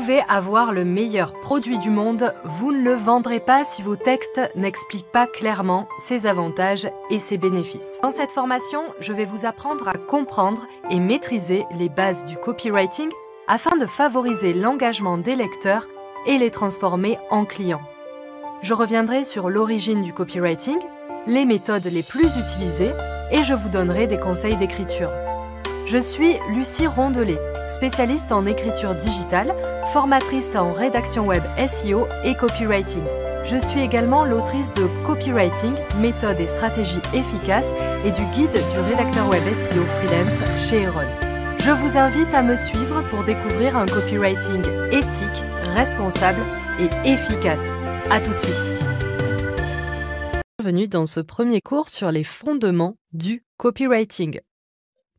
pouvez avoir le meilleur produit du monde, vous ne le vendrez pas si vos textes n'expliquent pas clairement ses avantages et ses bénéfices. Dans cette formation, je vais vous apprendre à comprendre et maîtriser les bases du copywriting afin de favoriser l'engagement des lecteurs et les transformer en clients. Je reviendrai sur l'origine du copywriting, les méthodes les plus utilisées et je vous donnerai des conseils d'écriture. Je suis Lucie Rondelet, spécialiste en écriture digitale, formatrice en rédaction web SEO et copywriting. Je suis également l'autrice de Copywriting, méthodes et stratégies efficaces et du guide du rédacteur web SEO freelance chez Erol. Je vous invite à me suivre pour découvrir un copywriting éthique, responsable et efficace. À tout de suite. Bienvenue dans ce premier cours sur les fondements du copywriting.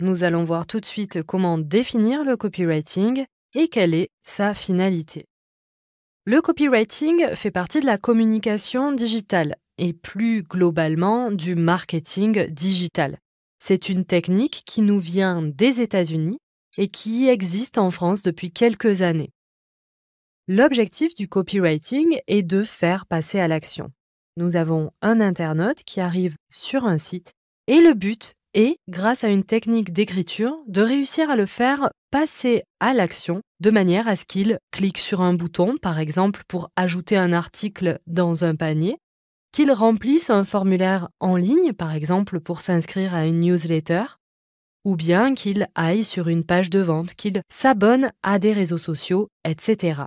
Nous allons voir tout de suite comment définir le copywriting et quelle est sa finalité. Le copywriting fait partie de la communication digitale et plus globalement du marketing digital. C'est une technique qui nous vient des États-Unis et qui existe en France depuis quelques années. L'objectif du copywriting est de faire passer à l'action. Nous avons un internaute qui arrive sur un site et le but est, grâce à une technique d'écriture, de réussir à le faire passer à l'action de manière à ce qu'il clique sur un bouton, par exemple pour ajouter un article dans un panier, qu'il remplisse un formulaire en ligne, par exemple pour s'inscrire à une newsletter, ou bien qu'il aille sur une page de vente, qu'il s'abonne à des réseaux sociaux, etc.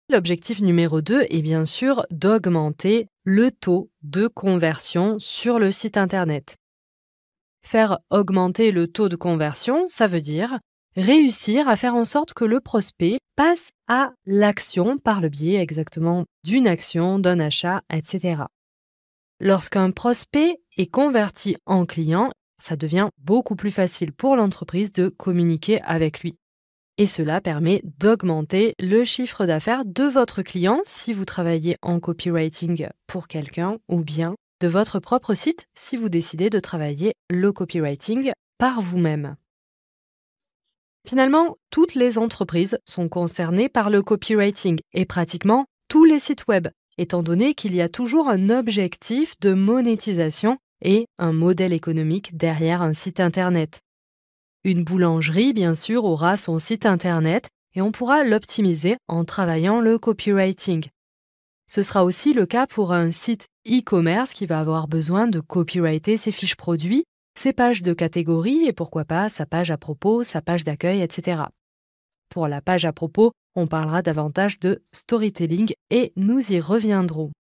L'objectif numéro 2 est bien sûr d'augmenter le taux de conversion sur le site internet. Faire augmenter le taux de conversion, ça veut dire réussir à faire en sorte que le prospect passe à l'action par le biais exactement d'une action, d'un achat, etc. Lorsqu'un prospect est converti en client, ça devient beaucoup plus facile pour l'entreprise de communiquer avec lui. Et cela permet d'augmenter le chiffre d'affaires de votre client si vous travaillez en copywriting pour quelqu'un ou bien de votre propre site si vous décidez de travailler le copywriting par vous-même. Finalement, toutes les entreprises sont concernées par le copywriting et pratiquement tous les sites web, étant donné qu'il y a toujours un objectif de monétisation et un modèle économique derrière un site internet. Une boulangerie, bien sûr, aura son site internet et on pourra l'optimiser en travaillant le copywriting. Ce sera aussi le cas pour un site e-commerce qui va avoir besoin de copywriter ses fiches produits, ses pages de catégorie et pourquoi pas sa page à propos, sa page d'accueil, etc. Pour la page à propos, on parlera davantage de storytelling et nous y reviendrons.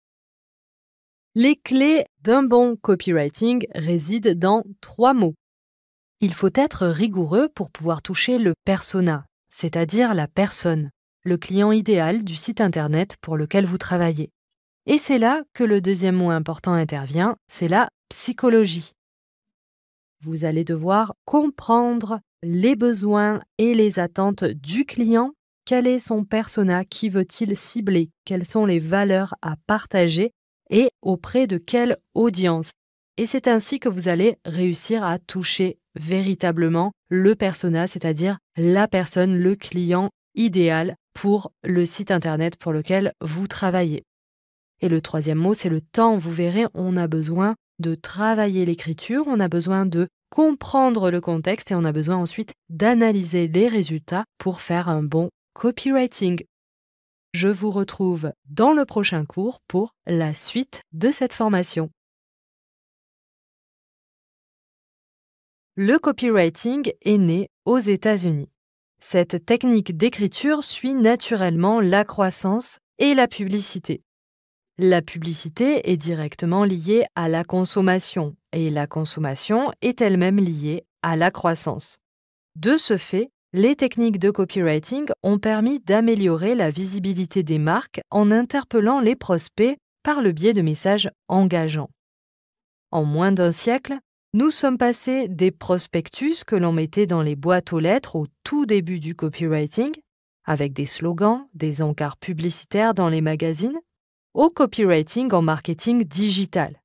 Les clés d'un bon copywriting résident dans 3 mots. Il faut être rigoureux pour pouvoir toucher le persona, c'est-à-dire la personne, le client idéal du site internet pour lequel vous travaillez. Et c'est là que le deuxième mot important intervient, c'est la psychologie. Vous allez devoir comprendre les besoins et les attentes du client, quel est son persona, qui veut-il cibler, quelles sont les valeurs à partager et auprès de quelle audience. Et c'est ainsi que vous allez réussir à toucher véritablement le persona, c'est-à-dire la personne, le client idéal pour le site internet pour lequel vous travaillez. Et le troisième mot, c'est le temps. Vous verrez, on a besoin de travailler l'écriture, on a besoin de comprendre le contexte et on a besoin ensuite d'analyser les résultats pour faire un bon copywriting. Je vous retrouve dans le prochain cours pour la suite de cette formation. Le copywriting est né aux États-Unis. Cette technique d'écriture suit naturellement la croissance et la publicité. La publicité est directement liée à la consommation et la consommation est elle-même liée à la croissance. De ce fait, les techniques de copywriting ont permis d'améliorer la visibilité des marques en interpellant les prospects par le biais de messages engageants. En moins d'1 siècle, nous sommes passés des prospectus que l'on mettait dans les boîtes aux lettres au tout début du copywriting, avec des slogans, des encarts publicitaires dans les magazines, au copywriting en marketing digital.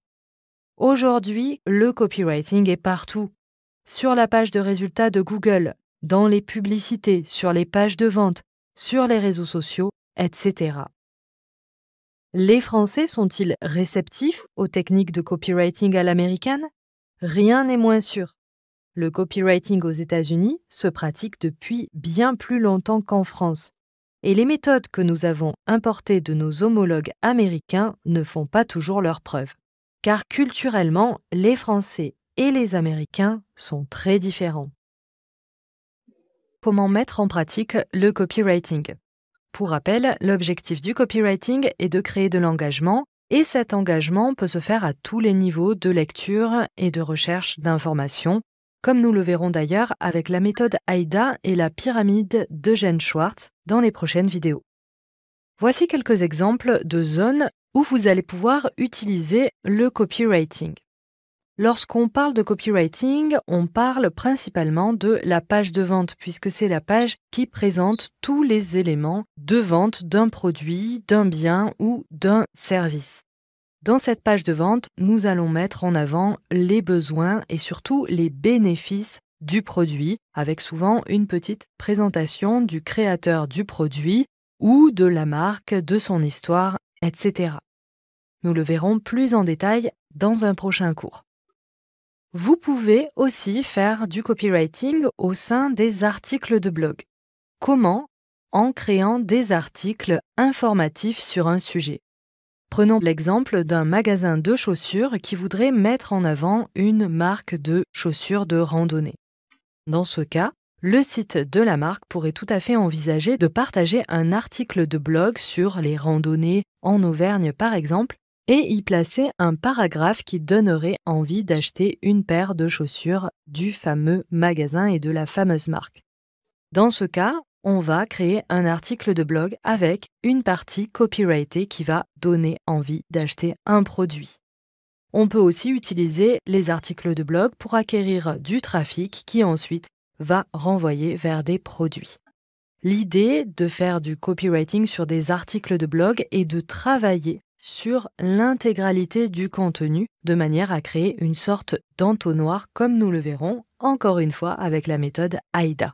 Aujourd'hui, le copywriting est partout. Sur la page de résultats de Google, dans les publicités, sur les pages de vente, sur les réseaux sociaux, etc. Les Français sont-ils réceptifs aux techniques de copywriting à l'américaine? Rien n'est moins sûr. Le copywriting aux États-Unis se pratique depuis bien plus longtemps qu'en France. Et les méthodes que nous avons importées de nos homologues américains ne font pas toujours leurs preuves. Car culturellement, les Français et les Américains sont très différents. Comment mettre en pratique le copywriting? Pour rappel, l'objectif du copywriting est de créer de l'engagement, et cet engagement peut se faire à tous les niveaux de lecture et de recherche d'informations, comme nous le verrons d'ailleurs avec la méthode AIDA et la pyramide d'Eugène Schwartz dans les prochaines vidéos. Voici quelques exemples de zones où vous allez pouvoir utiliser le copywriting. Lorsqu'on parle de copywriting, on parle principalement de la page de vente, puisque c'est la page qui présente tous les éléments de vente d'un produit, d'un bien ou d'un service. Dans cette page de vente, nous allons mettre en avant les besoins et surtout les bénéfices du produit, avec souvent une petite présentation du créateur du produit ou de la marque, de son histoire, etc. Nous le verrons plus en détail dans un prochain cours. Vous pouvez aussi faire du copywriting au sein des articles de blog. Comment? En créant des articles informatifs sur un sujet. Prenons l'exemple d'un magasin de chaussures qui voudrait mettre en avant une marque de chaussures de randonnée. Dans ce cas, le site de la marque pourrait tout à fait envisager de partager un article de blog sur les randonnées en Auvergne par exemple, et y placer un paragraphe qui donnerait envie d'acheter une paire de chaussures du fameux magasin et de la fameuse marque. Dans ce cas, on va créer un article de blog avec une partie copyrightée qui va donner envie d'acheter un produit. On peut aussi utiliser les articles de blog pour acquérir du trafic qui ensuite va renvoyer vers des produits. L'idée de faire du copywriting sur des articles de blog est de travailler sur l'intégralité du contenu de manière à créer une sorte d'entonnoir comme nous le verrons encore une fois avec la méthode AIDA.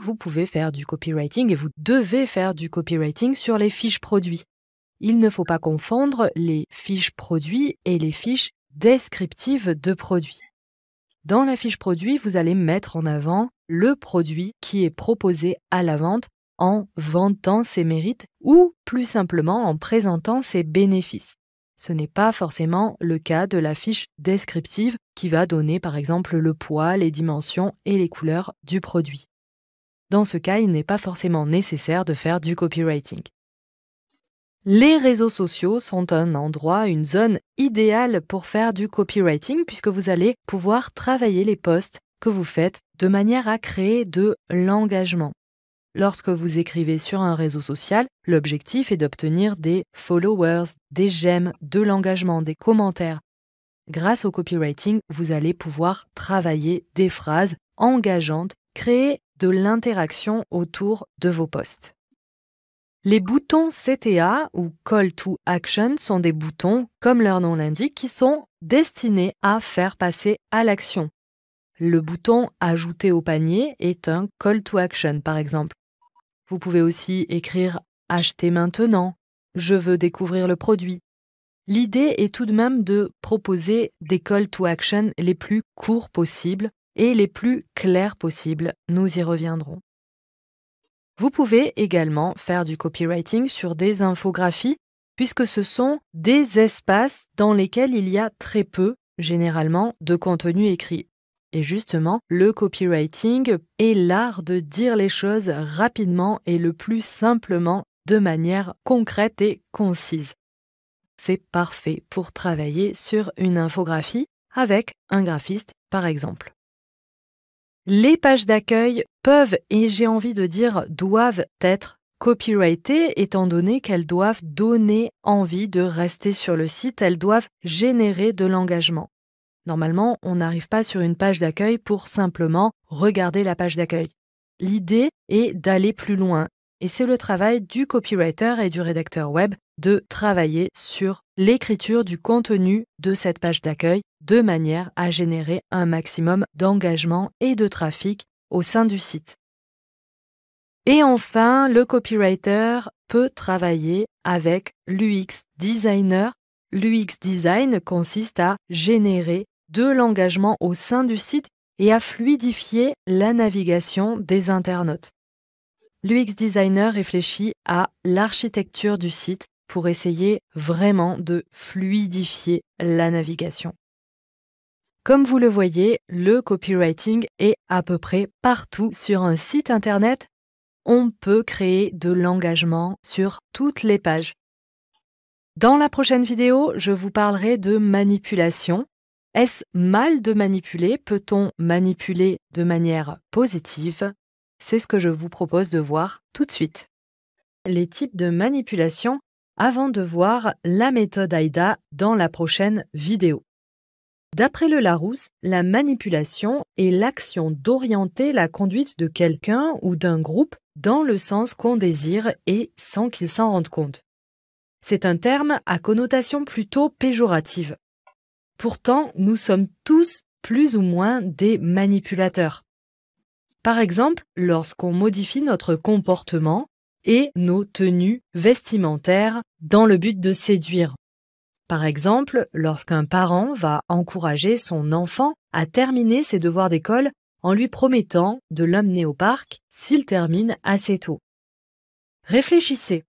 Vous pouvez faire du copywriting et vous devez faire du copywriting sur les fiches produits. Il ne faut pas confondre les fiches produits et les fiches descriptives de produits. Dans la fiche produit, vous allez mettre en avant le produit qui est proposé à la vente en vantant ses mérites ou plus simplement en présentant ses bénéfices. Ce n'est pas forcément le cas de la fiche descriptive qui va donner par exemple le poids, les dimensions et les couleurs du produit. Dans ce cas, il n'est pas forcément nécessaire de faire du copywriting. Les réseaux sociaux sont un endroit, une zone idéale pour faire du copywriting puisque vous allez pouvoir travailler les posts que vous faites de manière à créer de l'engagement. Lorsque vous écrivez sur un réseau social, l'objectif est d'obtenir des followers, des j'aime, de l'engagement, des commentaires. Grâce au copywriting, vous allez pouvoir travailler des phrases engageantes, créer de l'interaction autour de vos posts. Les boutons CTA ou Call to Action sont des boutons, comme leur nom l'indique, qui sont destinés à faire passer à l'action. Le bouton Ajouter au panier est un Call to Action, par exemple. Vous pouvez aussi écrire « Acheter maintenant »,« Je veux découvrir le produit ». L'idée est tout de même de proposer des Call to Action les plus courts possibles et les plus clairs possibles. Nous y reviendrons. Vous pouvez également faire du copywriting sur des infographies, puisque ce sont des espaces dans lesquels il y a très peu, généralement, de contenu écrit. Et justement, le copywriting est l'art de dire les choses rapidement et le plus simplement de manière concrète et concise. C'est parfait pour travailler sur une infographie avec un graphiste, par exemple. Les pages d'accueil peuvent, et j'ai envie de dire doivent être copyrightées étant donné qu'elles doivent donner envie de rester sur le site, elles doivent générer de l'engagement. Normalement, on n'arrive pas sur une page d'accueil pour simplement regarder la page d'accueil. L'idée est d'aller plus loin et c'est le travail du copywriter et du rédacteur web de travailler sur l'écriture du contenu de cette page d'accueil de manière à générer un maximum d'engagement et de trafic au sein du site. Et enfin, le copywriter peut travailler avec l'UX designer. L'UX design consiste à générer de l'engagement au sein du site et à fluidifier la navigation des internautes. L'UX designer réfléchit à l'architecture du site pour essayer vraiment de fluidifier la navigation. Comme vous le voyez, le copywriting est à peu près partout sur un site internet. On peut créer de l'engagement sur toutes les pages. Dans la prochaine vidéo, je vous parlerai de manipulation. Est-ce mal de manipuler? Peut-on manipuler de manière positive? C'est ce que je vous propose de voir tout de suite. Les types de manipulation avant de voir la méthode AIDA dans la prochaine vidéo. D'après le Larousse, la manipulation est l'action d'orienter la conduite de quelqu'un ou d'un groupe dans le sens qu'on désire et sans qu'il s'en rende compte. C'est un terme à connotation plutôt péjorative. Pourtant, nous sommes tous plus ou moins des manipulateurs. Par exemple, lorsqu'on modifie notre comportement et nos tenues vestimentaires dans le but de séduire. Par exemple, lorsqu'un parent va encourager son enfant à terminer ses devoirs d'école en lui promettant de l'amener au parc s'il termine assez tôt. Réfléchissez,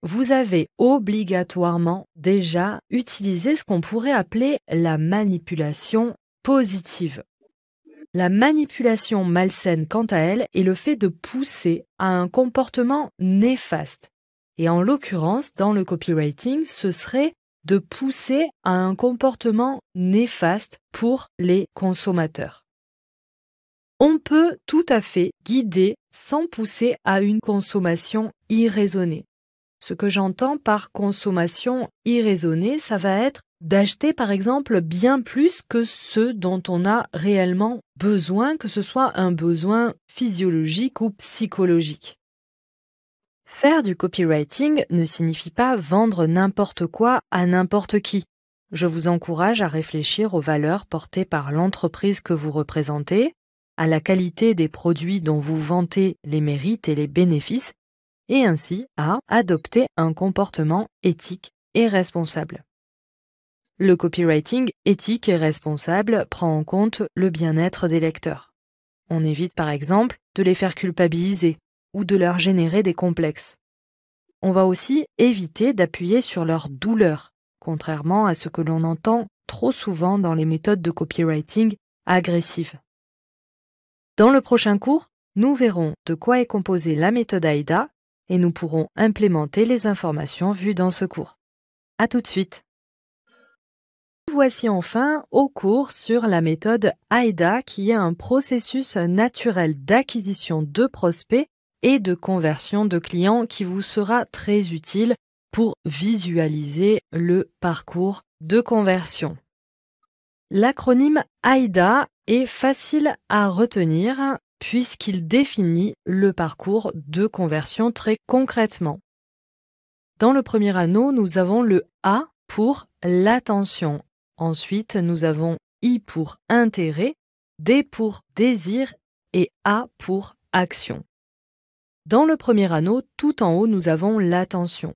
vous avez obligatoirement déjà utilisé ce qu'on pourrait appeler la manipulation positive. La manipulation malsaine, quant à elle, est le fait de pousser à un comportement néfaste. Et en l'occurrence, dans le copywriting, ce serait de pousser à un comportement néfaste pour les consommateurs. On peut tout à fait guider sans pousser à une consommation irraisonnée. Ce que j'entends par consommation irraisonnée, ça va être d'acheter par exemple bien plus que ce dont on a réellement besoin, que ce soit un besoin physiologique ou psychologique. Faire du copywriting ne signifie pas vendre n'importe quoi à n'importe qui. Je vous encourage à réfléchir aux valeurs portées par l'entreprise que vous représentez, à la qualité des produits dont vous vantez les mérites et les bénéfices, et ainsi à adopter un comportement éthique et responsable. Le copywriting éthique et responsable prend en compte le bien-être des lecteurs. On évite par exemple de les faire culpabiliser ou de leur générer des complexes. On va aussi éviter d'appuyer sur leur douleur, contrairement à ce que l'on entend trop souvent dans les méthodes de copywriting agressives. Dans le prochain cours, nous verrons de quoi est composée la méthode AIDA et nous pourrons implémenter les informations vues dans ce cours. À tout de suite! Voici enfin au cours sur la méthode AIDA qui est un processus naturel d'acquisition de prospects et de conversion de clients qui vous sera très utile pour visualiser le parcours de conversion. L'acronyme AIDA est facile à retenir puisqu'il définit le parcours de conversion très concrètement. Dans le premier anneau, nous avons le A pour l'attention. Ensuite, nous avons I pour intérêt, D pour désir et A pour action. Dans le premier anneau, tout en haut, nous avons l'attention.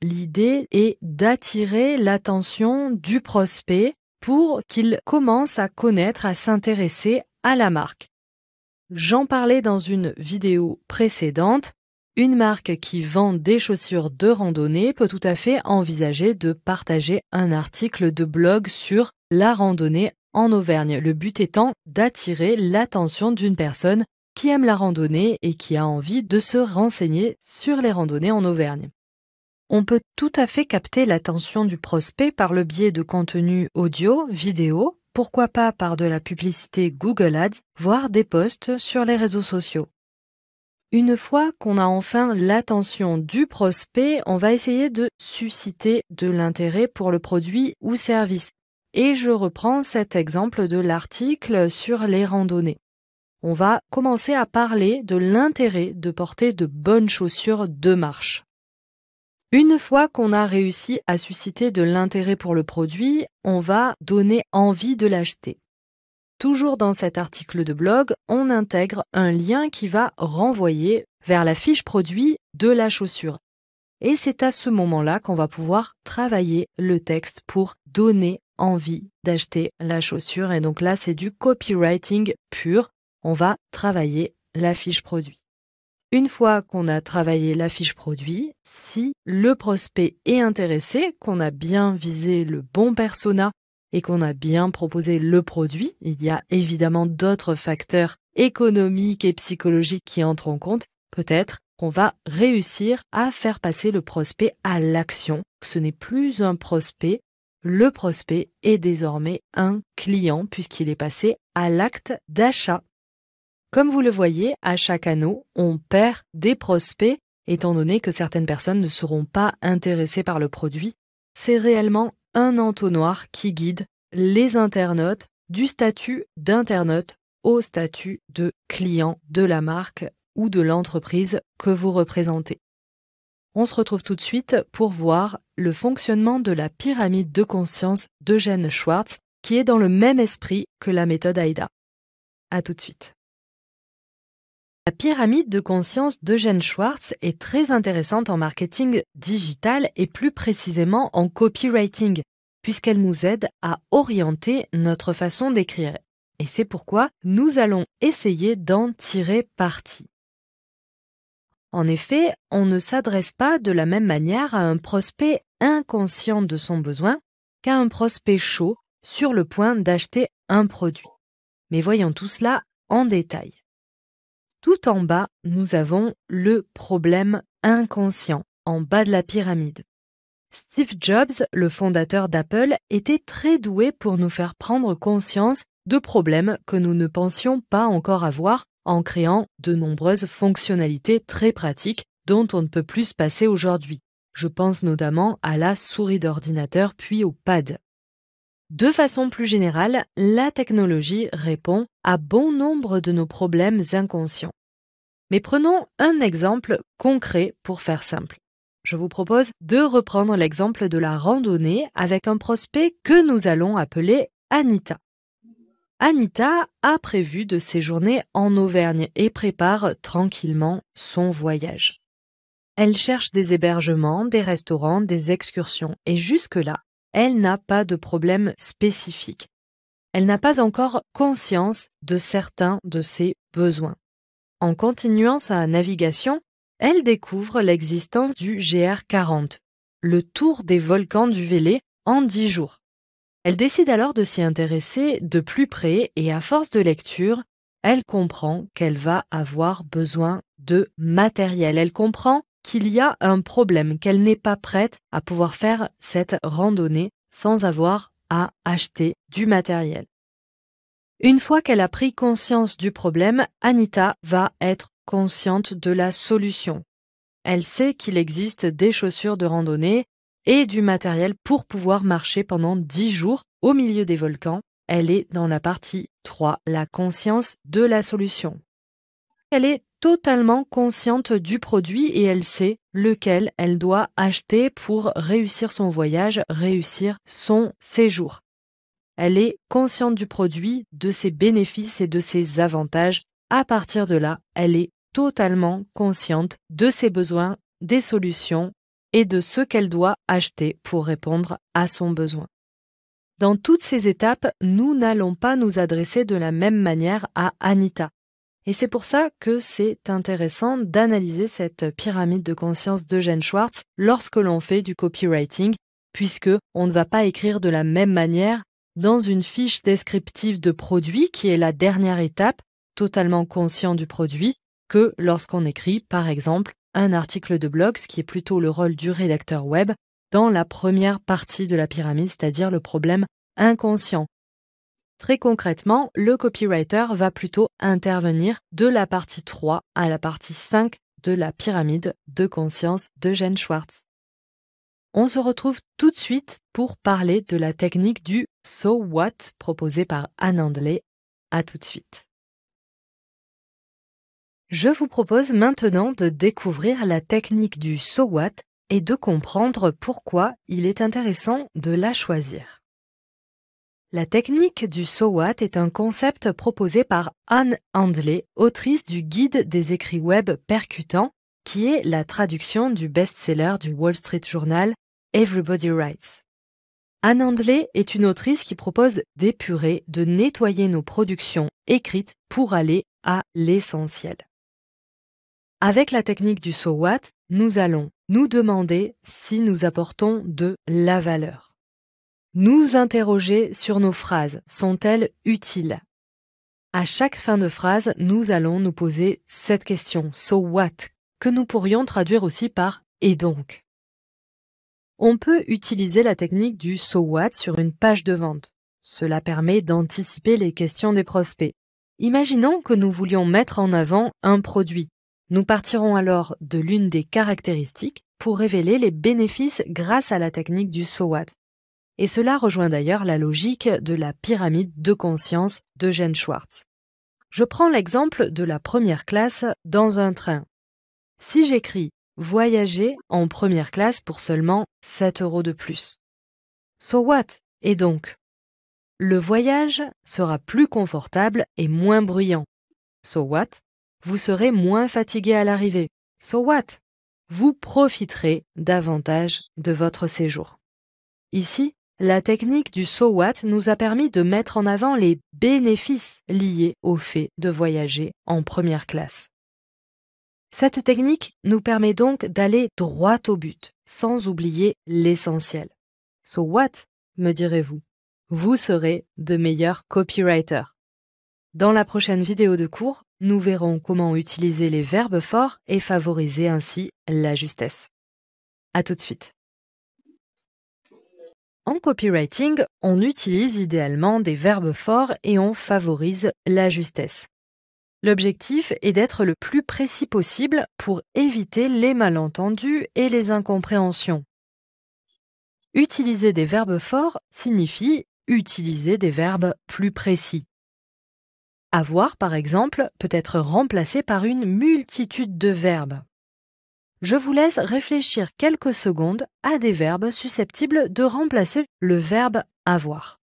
L'idée est d'attirer l'attention du prospect pour qu'il commence à connaître, à s'intéresser à la marque. J'en parlais dans une vidéo précédente. Une marque qui vend des chaussures de randonnée peut tout à fait envisager de partager un article de blog sur la randonnée en Auvergne. Le but étant d'attirer l'attention d'une personne qui aime la randonnée et qui a envie de se renseigner sur les randonnées en Auvergne. On peut tout à fait capter l'attention du prospect par le biais de contenus audio, vidéo, pourquoi pas par de la publicité Google Ads, voire des posts sur les réseaux sociaux. Une fois qu'on a enfin l'attention du prospect, on va essayer de susciter de l'intérêt pour le produit ou service. Et je reprends cet exemple de l'article sur les randonnées. On va commencer à parler de l'intérêt de porter de bonnes chaussures de marche. Une fois qu'on a réussi à susciter de l'intérêt pour le produit, on va donner envie de l'acheter. Toujours dans cet article de blog, on intègre un lien qui va renvoyer vers la fiche produit de la chaussure. Et c'est à ce moment-là qu'on va pouvoir travailler le texte pour donner envie d'acheter la chaussure. Et donc là, c'est du copywriting pur. On va travailler la fiche produit. Une fois qu'on a travaillé la fiche produit, si le prospect est intéressé, qu'on a bien visé le bon persona et qu'on a bien proposé le produit, il y a évidemment d'autres facteurs économiques et psychologiques qui entrent en compte, peut-être qu'on va réussir à faire passer le prospect à l'action. Ce n'est plus un prospect, le prospect est désormais un client puisqu'il est passé à l'acte d'achat. Comme vous le voyez, à chaque anneau, on perd des prospects étant donné que certaines personnes ne seront pas intéressées par le produit. C'est réellement un entonnoir qui guide les internautes du statut d'internaute au statut de client de la marque ou de l'entreprise que vous représentez. On se retrouve tout de suite pour voir le fonctionnement de la pyramide de conscience d'Eugène Schwartz qui est dans le même esprit que la méthode AIDA. À tout de suite. La pyramide de conscience d'Eugène Schwartz est très intéressante en marketing digital et plus précisément en copywriting, puisqu'elle nous aide à orienter notre façon d'écrire. Et c'est pourquoi nous allons essayer d'en tirer parti. En effet, on ne s'adresse pas de la même manière à un prospect inconscient de son besoin qu'à un prospect chaud sur le point d'acheter un produit. Mais voyons tout cela en détail. Tout en bas, nous avons le problème inconscient, en bas de la pyramide. Steve Jobs, le fondateur d'Apple, était très doué pour nous faire prendre conscience de problèmes que nous ne pensions pas encore avoir en créant de nombreuses fonctionnalités très pratiques dont on ne peut plus se passer aujourd'hui. Je pense notamment à la souris d'ordinateur puis au pad. De façon plus générale, la technologie répond à bon nombre de nos problèmes inconscients. Mais prenons un exemple concret pour faire simple. Je vous propose de reprendre l'exemple de la randonnée avec un prospect que nous allons appeler Anita. Anita a prévu de séjourner en Auvergne et prépare tranquillement son voyage. Elle cherche des hébergements, des restaurants, des excursions et jusque-là, elle n'a pas de problème spécifique. Elle n'a pas encore conscience de certains de ses besoins. En continuant sa navigation, elle découvre l'existence du GR40, le tour des volcans du Velay en 10 jours. Elle décide alors de s'y intéresser de plus près et à force de lecture, elle comprend qu'elle va avoir besoin de matériel. Elle comprend qu'il y a un problème, qu'elle n'est pas prête à pouvoir faire cette randonnée sans avoir à acheter du matériel. Une fois qu'elle a pris conscience du problème, Anita va être consciente de la solution. Elle sait qu'il existe des chaussures de randonnée et du matériel pour pouvoir marcher pendant 10 jours au milieu des volcans. Elle est dans la partie 3, la conscience de la solution. Elle est totalement consciente du produit et elle sait lequel elle doit acheter pour réussir son voyage, réussir son séjour. Elle est consciente du produit, de ses bénéfices et de ses avantages. À partir de là, elle est totalement consciente de ses besoins, des solutions et de ce qu'elle doit acheter pour répondre à son besoin. Dans toutes ces étapes, nous n'allons pas nous adresser de la même manière à Anita. Et c'est pour ça que c'est intéressant d'analyser cette pyramide de conscience d'Eugène Schwartz lorsque l'on fait du copywriting, puisque on ne va pas écrire de la même manière dans une fiche descriptive de produit qui est la dernière étape, totalement conscient du produit, que lorsqu'on écrit, par exemple, un article de blog, ce qui est plutôt le rôle du rédacteur web, dans la première partie de la pyramide, c'est-à-dire le problème inconscient. Très concrètement, le copywriter va plutôt intervenir de la partie 3 à la partie 5 de la pyramide de conscience d'Eugène Schwartz. On se retrouve tout de suite pour parler de la technique du So What proposée par Anne Handley. À tout de suite. Je vous propose maintenant de découvrir la technique du So What et de comprendre pourquoi il est intéressant de la choisir. La technique du So What est un concept proposé par Anne Handley, autrice du Guide des écrits web percutants, qui est la traduction du best-seller du Wall Street Journal Everybody Writes. Anne Handley est une autrice qui propose d'épurer, de nettoyer nos productions écrites pour aller à l'essentiel. Avec la technique du So What, nous allons nous demander si nous apportons de la valeur. Nous interroger sur nos phrases, sont-elles utiles? À chaque fin de phrase, nous allons nous poser cette question, So what, que nous pourrions traduire aussi par et donc. On peut utiliser la technique du So what sur une page de vente. Cela permet d'anticiper les questions des prospects. Imaginons que nous voulions mettre en avant un produit. Nous partirons alors de l'une des caractéristiques pour révéler les bénéfices grâce à la technique du So what. Et cela rejoint d'ailleurs la logique de la pyramide de conscience d'Eugène Schwartz. Je prends l'exemple de la première classe dans un train. Si j'écris « voyager en première classe pour seulement 7 € de plus ». So what? Et donc? Le voyage sera plus confortable et moins bruyant. So what? Vous serez moins fatigué à l'arrivée. So what? Vous profiterez davantage de votre séjour. Ici, la technique du So what nous a permis de mettre en avant les bénéfices liés au fait de voyager en première classe. Cette technique nous permet donc d'aller droit au but, sans oublier l'essentiel. So what, me direz-vous? Vous serez de meilleurs copywriters. Dans la prochaine vidéo de cours, nous verrons comment utiliser les verbes forts et favoriser ainsi la justesse. À tout de suite. En copywriting, on utilise idéalement des verbes forts et on favorise la justesse. L'objectif est d'être le plus précis possible pour éviter les malentendus et les incompréhensions. Utiliser des verbes forts signifie utiliser des verbes plus précis. Avoir, par exemple, peut être remplacé par une multitude de verbes. Je vous laisse réfléchir quelques secondes à des verbes susceptibles de remplacer le verbe avoir.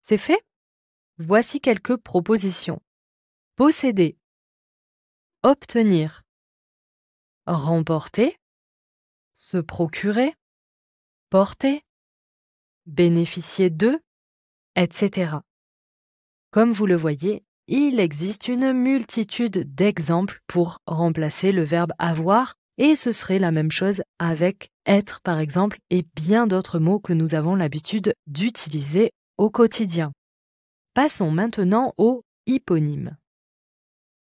C'est fait? Voici quelques propositions. Posséder, obtenir, remporter, se procurer, porter, bénéficier de, etc. Comme vous le voyez, il existe une multitude d'exemples pour remplacer le verbe avoir et ce serait la même chose avec être par exemple et bien d'autres mots que nous avons l'habitude d'utiliser au quotidien. Passons maintenant au hyponyme.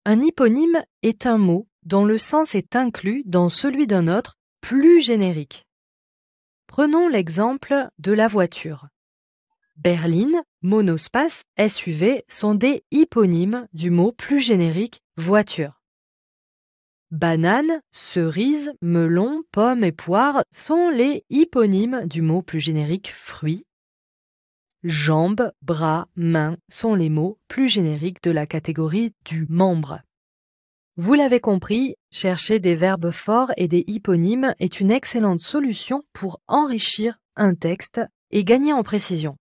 Un hyponyme est un mot dont le sens est inclus dans celui d'un autre plus générique. Prenons l'exemple de la voiture. Berline, monospace, SUV sont des hyponymes du mot plus générique voiture. Banane, cerise, melon, pomme et poire sont les hyponymes du mot plus générique fruit. Jambes, bras, mains sont les mots plus génériques de la catégorie du membre. Vous l'avez compris, chercher des verbes forts et des hyponymes est une excellente solution pour enrichir un texte et gagner en précision.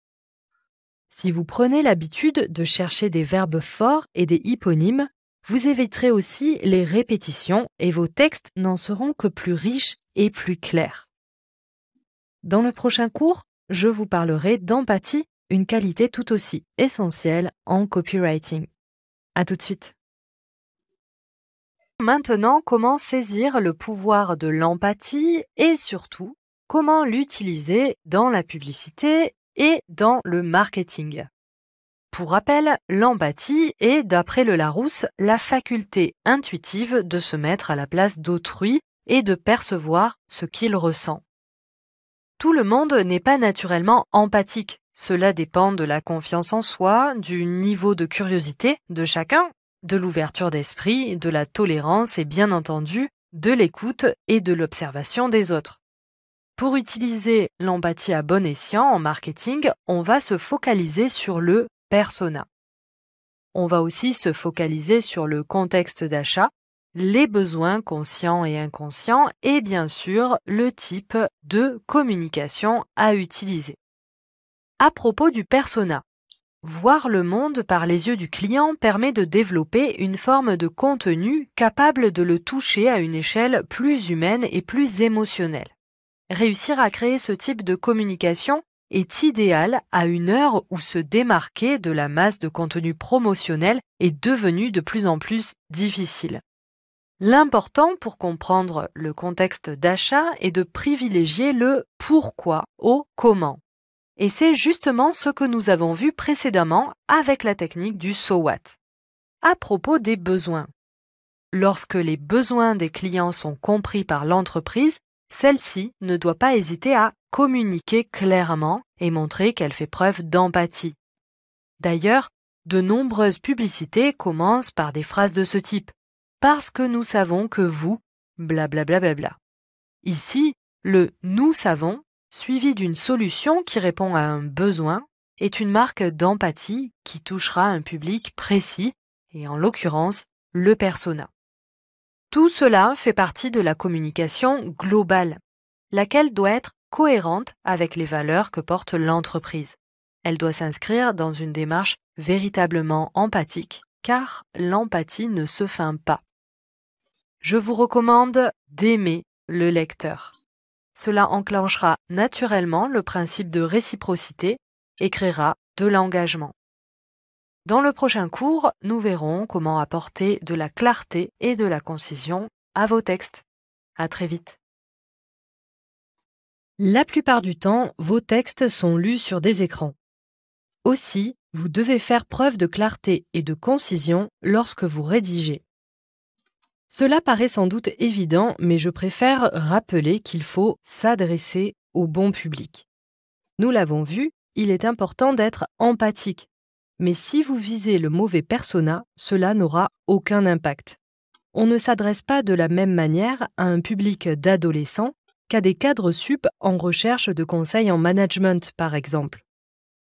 Si vous prenez l'habitude de chercher des verbes forts et des hyponymes, vous éviterez aussi les répétitions et vos textes n'en seront que plus riches et plus clairs. Dans le prochain cours, je vous parlerai d'empathie, une qualité tout aussi essentielle en copywriting. À tout de suite. Maintenant, comment saisir le pouvoir de l'empathie et surtout, comment l'utiliser dans la publicité et dans le marketing. Pour rappel, l'empathie est, d'après le Larousse, la faculté intuitive de se mettre à la place d'autrui et de percevoir ce qu'il ressent. Tout le monde n'est pas naturellement empathique. Cela dépend de la confiance en soi, du niveau de curiosité de chacun, de l'ouverture d'esprit, de la tolérance et bien entendu, de l'écoute et de l'observation des autres. Pour utiliser l'empathie à bon escient en marketing, on va se focaliser sur le persona. On va aussi se focaliser sur le contexte d'achat, les besoins conscients et inconscients et bien sûr le type de communication à utiliser. À propos du persona, voir le monde par les yeux du client permet de développer une forme de contenu capable de le toucher à une échelle plus humaine et plus émotionnelle. Réussir à créer ce type de communication est idéal à une heure où se démarquer de la masse de contenu promotionnel est devenu de plus en plus difficile. L'important pour comprendre le contexte d'achat est de privilégier le pourquoi au comment. Et c'est justement ce que nous avons vu précédemment avec la technique du So What. À propos des besoins. Lorsque les besoins des clients sont compris par l'entreprise, celle-ci ne doit pas hésiter à communiquer clairement et montrer qu'elle fait preuve d'empathie. D'ailleurs, de nombreuses publicités commencent par des phrases de ce type « Parce que nous savons que vous… blablabla ». Ici, le « nous savons » suivi d'une solution qui répond à un besoin est une marque d'empathie qui touchera un public précis et en l'occurrence le persona. Tout cela fait partie de la communication globale, laquelle doit être cohérente avec les valeurs que porte l'entreprise. Elle doit s'inscrire dans une démarche véritablement empathique, car l'empathie ne se feint pas. Je vous recommande d'aimer le lecteur. Cela enclenchera naturellement le principe de réciprocité et créera de l'engagement. Dans le prochain cours, nous verrons comment apporter de la clarté et de la concision à vos textes. À très vite. La plupart du temps, vos textes sont lus sur des écrans. Aussi, vous devez faire preuve de clarté et de concision lorsque vous rédigez. Cela paraît sans doute évident, mais je préfère rappeler qu'il faut s'adresser au bon public. Nous l'avons vu, il est important d'être empathique. Mais si vous visez le mauvais persona, cela n'aura aucun impact. On ne s'adresse pas de la même manière à un public d'adolescents qu'à des cadres sup en recherche de conseils en management, par exemple.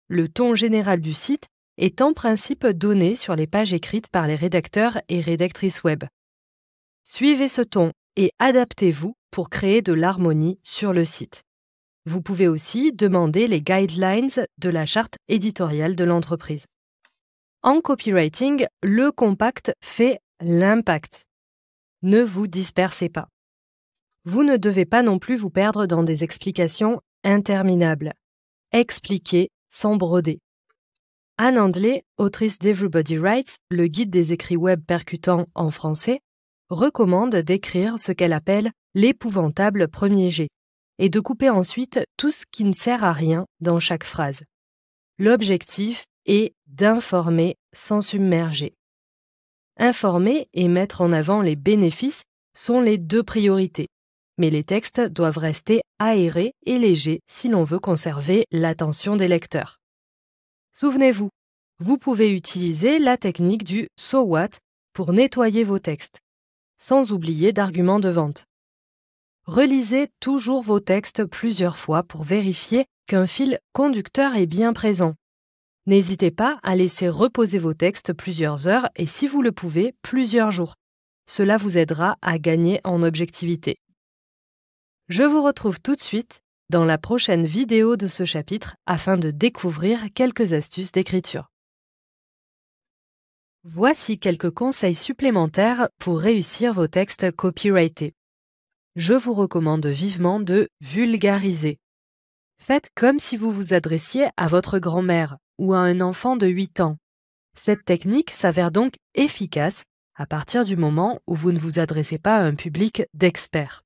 Le ton général du site est en principe donné sur les pages écrites par les rédacteurs et rédactrices web. Suivez ce ton et adaptez-vous pour créer de l'harmonie sur le site. Vous pouvez aussi demander les guidelines de la charte éditoriale de l'entreprise. En copywriting, le compact fait l'impact. Ne vous dispersez pas. Vous ne devez pas non plus vous perdre dans des explications interminables. Expliquez sans broder. Anne Handley, autrice d'Everybody Writes, le guide des écrits web percutants en français, recommande d'écrire ce qu'elle appelle l'épouvantable premier jet et de couper ensuite tout ce qui ne sert à rien dans chaque phrase. L'objectif est d'informer sans submerger. Informer et mettre en avant les bénéfices sont les deux priorités, mais les textes doivent rester aérés et légers si l'on veut conserver l'attention des lecteurs. Souvenez-vous, vous pouvez utiliser la technique du So What pour nettoyer vos textes, sans oublier d'arguments de vente. Relisez toujours vos textes plusieurs fois pour vérifier qu'un fil conducteur est bien présent. N'hésitez pas à laisser reposer vos textes plusieurs heures et, si vous le pouvez, plusieurs jours. Cela vous aidera à gagner en objectivité. Je vous retrouve tout de suite dans la prochaine vidéo de ce chapitre afin de découvrir quelques astuces d'écriture. Voici quelques conseils supplémentaires pour réussir vos textes copyrightés. Je vous recommande vivement de vulgariser. Faites comme si vous vous adressiez à votre grand-mère ou à un enfant de 8 ans. Cette technique s'avère donc efficace à partir du moment où vous ne vous adressez pas à un public d'experts.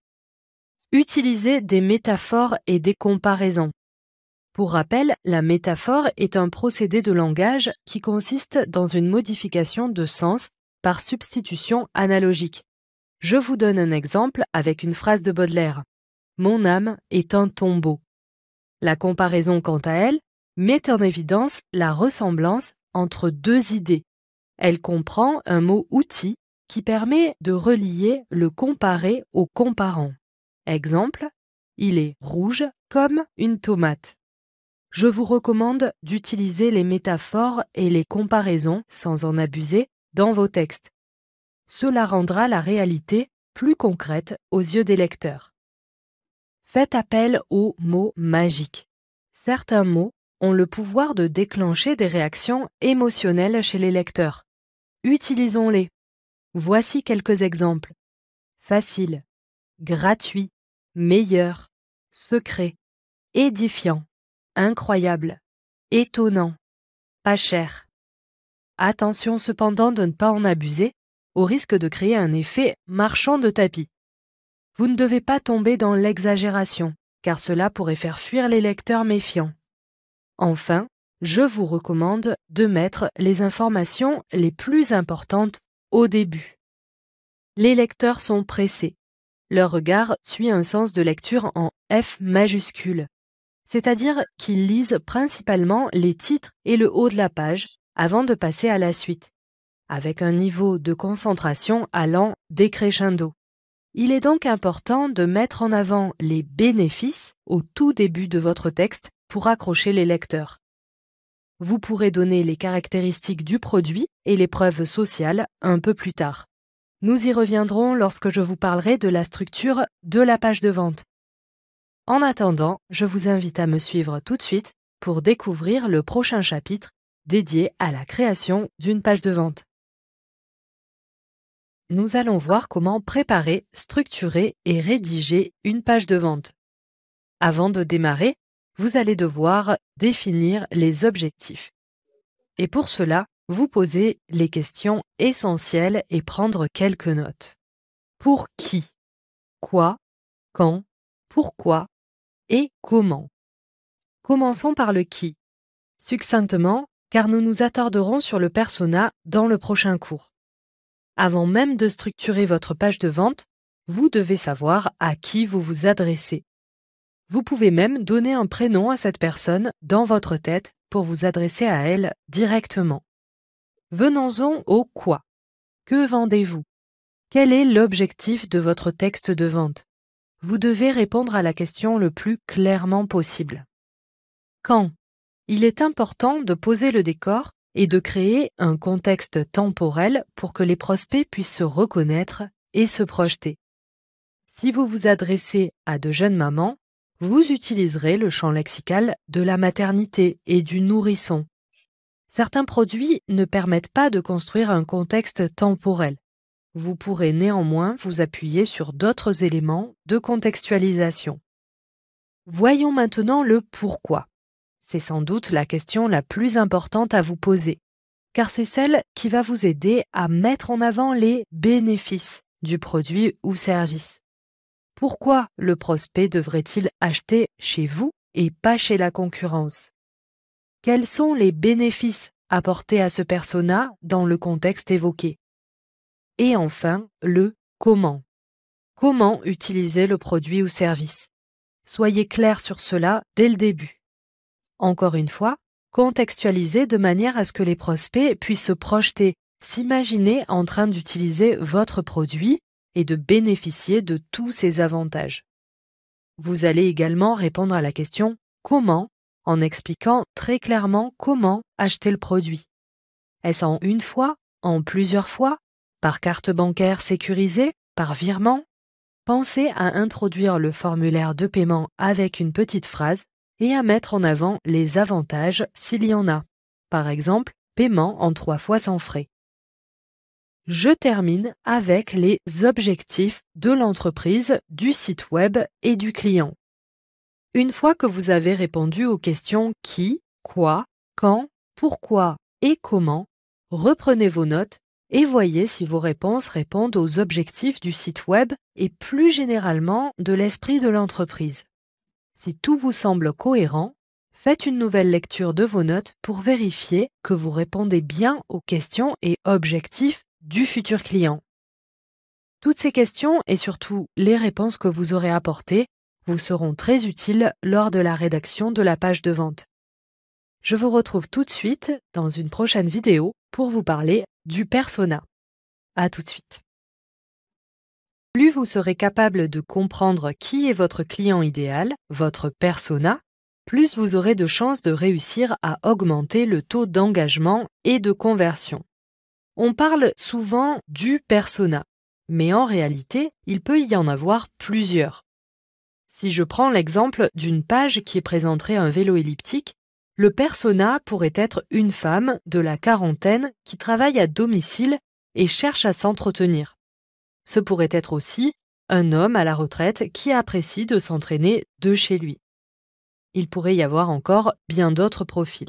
Utilisez des métaphores et des comparaisons. Pour rappel, la métaphore est un procédé de langage qui consiste dans une modification de sens par substitution analogique. Je vous donne un exemple avec une phrase de Baudelaire. « Mon âme est un tombeau ». La comparaison, quant à elle, met en évidence la ressemblance entre deux idées. Elle comprend un mot « outil » qui permet de relier le comparé au comparant. Exemple, il est rouge comme une tomate. Je vous recommande d'utiliser les métaphores et les comparaisons, sans en abuser, dans vos textes. Cela rendra la réalité plus concrète aux yeux des lecteurs. Faites appel aux mots magiques. Certains mots ont le pouvoir de déclencher des réactions émotionnelles chez les lecteurs. Utilisons-les. Voici quelques exemples. Facile, gratuit, meilleur, secret, édifiant, incroyable, étonnant, pas cher. Attention cependant de ne pas en abuser, au risque de créer un effet marchand de tapis. Vous ne devez pas tomber dans l'exagération, car cela pourrait faire fuir les lecteurs méfiants. Enfin, je vous recommande de mettre les informations les plus importantes au début. Les lecteurs sont pressés. Leur regard suit un sens de lecture en F majuscule, c'est-à-dire qu'ils lisent principalement les titres et le haut de la page avant de passer à la suite, avec un niveau de concentration allant décrescendo. Il est donc important de mettre en avant les bénéfices au tout début de votre texte pour accrocher les lecteurs. Vous pourrez donner les caractéristiques du produit et les preuves sociales un peu plus tard. Nous y reviendrons lorsque je vous parlerai de la structure de la page de vente. En attendant, je vous invite à me suivre tout de suite pour découvrir le prochain chapitre dédié à la création d'une page de vente. Nous allons voir comment préparer, structurer et rédiger une page de vente. Avant de démarrer, vous allez devoir définir les objectifs. Et pour cela, vous posez les questions essentielles et prendre quelques notes. Pour qui? Quoi? Quand? Pourquoi? Et comment? Commençons par le qui. Succinctement, car nous nous attarderons sur le persona dans le prochain cours. Avant même de structurer votre page de vente, vous devez savoir à qui vous vous adressez. Vous pouvez même donner un prénom à cette personne dans votre tête pour vous adresser à elle directement. Venons-en au quoi. Que vendez-vous? Quel est l'objectif de votre texte de vente? Vous devez répondre à la question le plus clairement possible. Quand? Il est important de poser le décor et de créer un contexte temporel pour que les prospects puissent se reconnaître et se projeter. Si vous vous adressez à de jeunes mamans, vous utiliserez le champ lexical de la maternité et du nourrisson. Certains produits ne permettent pas de construire un contexte temporel. Vous pourrez néanmoins vous appuyer sur d'autres éléments de contextualisation. Voyons maintenant le pourquoi. C'est sans doute la question la plus importante à vous poser, car c'est celle qui va vous aider à mettre en avant les bénéfices du produit ou service. Pourquoi le prospect devrait-il acheter chez vous et pas chez la concurrence? Quels sont les bénéfices apportés à ce persona dans le contexte évoqué? Et enfin, le comment. Comment utiliser le produit ou service? Soyez clair sur cela dès le début. Encore une fois, contextualisez de manière à ce que les prospects puissent se projeter, s'imaginer en train d'utiliser votre produit et de bénéficier de tous ses avantages. Vous allez également répondre à la question « Comment ?», en expliquant très clairement comment acheter le produit. Est-ce en une fois, en plusieurs fois, par carte bancaire sécurisée, par virement? Pensez à introduire le formulaire de paiement avec une petite phrase et à mettre en avant les avantages s'il y en a. Par exemple, paiement en 3 fois sans frais. Je termine avec les objectifs de l'entreprise, du site web et du client. Une fois que vous avez répondu aux questions qui, quoi, quand, pourquoi et comment, reprenez vos notes et voyez si vos réponses répondent aux objectifs du site web et plus généralement de l'esprit de l'entreprise. Si tout vous semble cohérent, faites une nouvelle lecture de vos notes pour vérifier que vous répondez bien aux questions et objectifs du futur client. Toutes ces questions et surtout les réponses que vous aurez apportées vous seront très utiles lors de la rédaction de la page de vente. Je vous retrouve tout de suite dans une prochaine vidéo pour vous parler du persona. À tout de suite. Plus vous serez capable de comprendre qui est votre client idéal, votre persona, plus vous aurez de chances de réussir à augmenter le taux d'engagement et de conversion. On parle souvent du persona, mais en réalité, il peut y en avoir plusieurs. Si je prends l'exemple d'une page qui présenterait un vélo elliptique, le persona pourrait être une femme de la quarantaine qui travaille à domicile et cherche à s'entretenir. Ce pourrait être aussi un homme à la retraite qui apprécie de s'entraîner de chez lui. Il pourrait y avoir encore bien d'autres profils.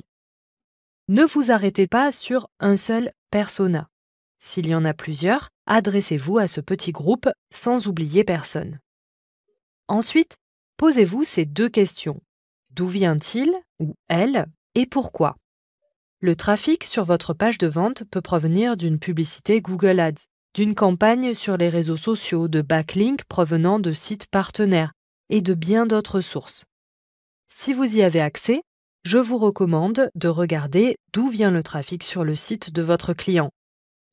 Ne vous arrêtez pas sur un seul persona. S'il y en a plusieurs, adressez-vous à ce petit groupe sans oublier personne. Ensuite, posez-vous ces deux questions. D'où vient-il ou elle et pourquoi? Le trafic sur votre page de vente peut provenir d'une publicité Google Ads, d'une campagne sur les réseaux sociaux, de backlinks provenant de sites partenaires et de bien d'autres sources. Si vous y avez accès, je vous recommande de regarder d'où vient le trafic sur le site de votre client.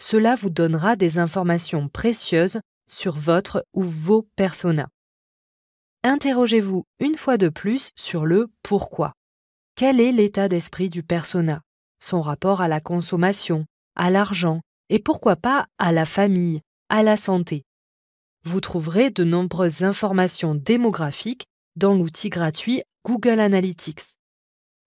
Cela vous donnera des informations précieuses sur votre ou vos personas. Interrogez-vous une fois de plus sur le pourquoi. Quel est l'état d'esprit du persona, son rapport à la consommation, à l'argent et pourquoi pas à la famille, à la santé. Vous trouverez de nombreuses informations démographiques dans l'outil gratuit Google Analytics.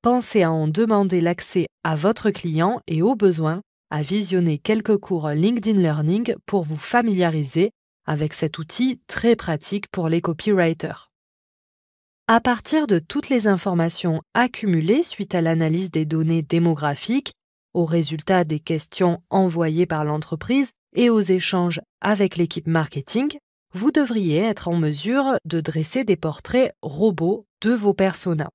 Pensez à en demander l'accès à votre client et au besoin à visionner quelques cours LinkedIn Learning pour vous familiariser avec cet outil très pratique pour les copywriters. À partir de toutes les informations accumulées suite à l'analyse des données démographiques, aux résultats des questions envoyées par l'entreprise et aux échanges avec l'équipe marketing, vous devriez être en mesure de dresser des portraits robots de vos personas.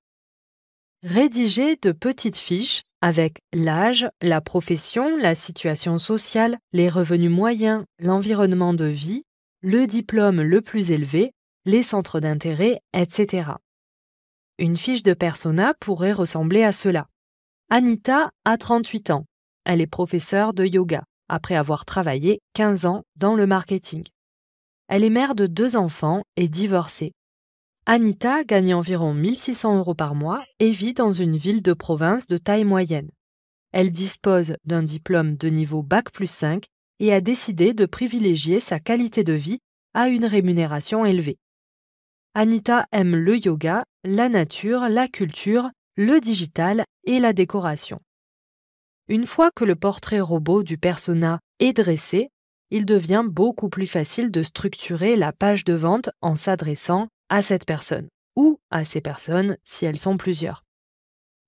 Rédigez de petites fiches avec l'âge, la profession, la situation sociale, les revenus moyens, l'environnement de vie, le diplôme le plus élevé, les centres d'intérêt, etc. Une fiche de persona pourrait ressembler à cela. Anita a 38 ans. Elle est professeure de yoga, après avoir travaillé 15 ans dans le marketing. Elle est mère de 2 enfants et divorcée. Anita gagne environ 1 600 € par mois et vit dans une ville de province de taille moyenne. Elle dispose d'un diplôme de niveau Bac+5 et a décidé de privilégier sa qualité de vie à une rémunération élevée. Anita aime le yoga, la nature, la culture, le digital et la décoration. Une fois que le portrait robot du persona est dressé, il devient beaucoup plus facile de structurer la page de vente en s'adressant à cette personne, ou à ces personnes si elles sont plusieurs.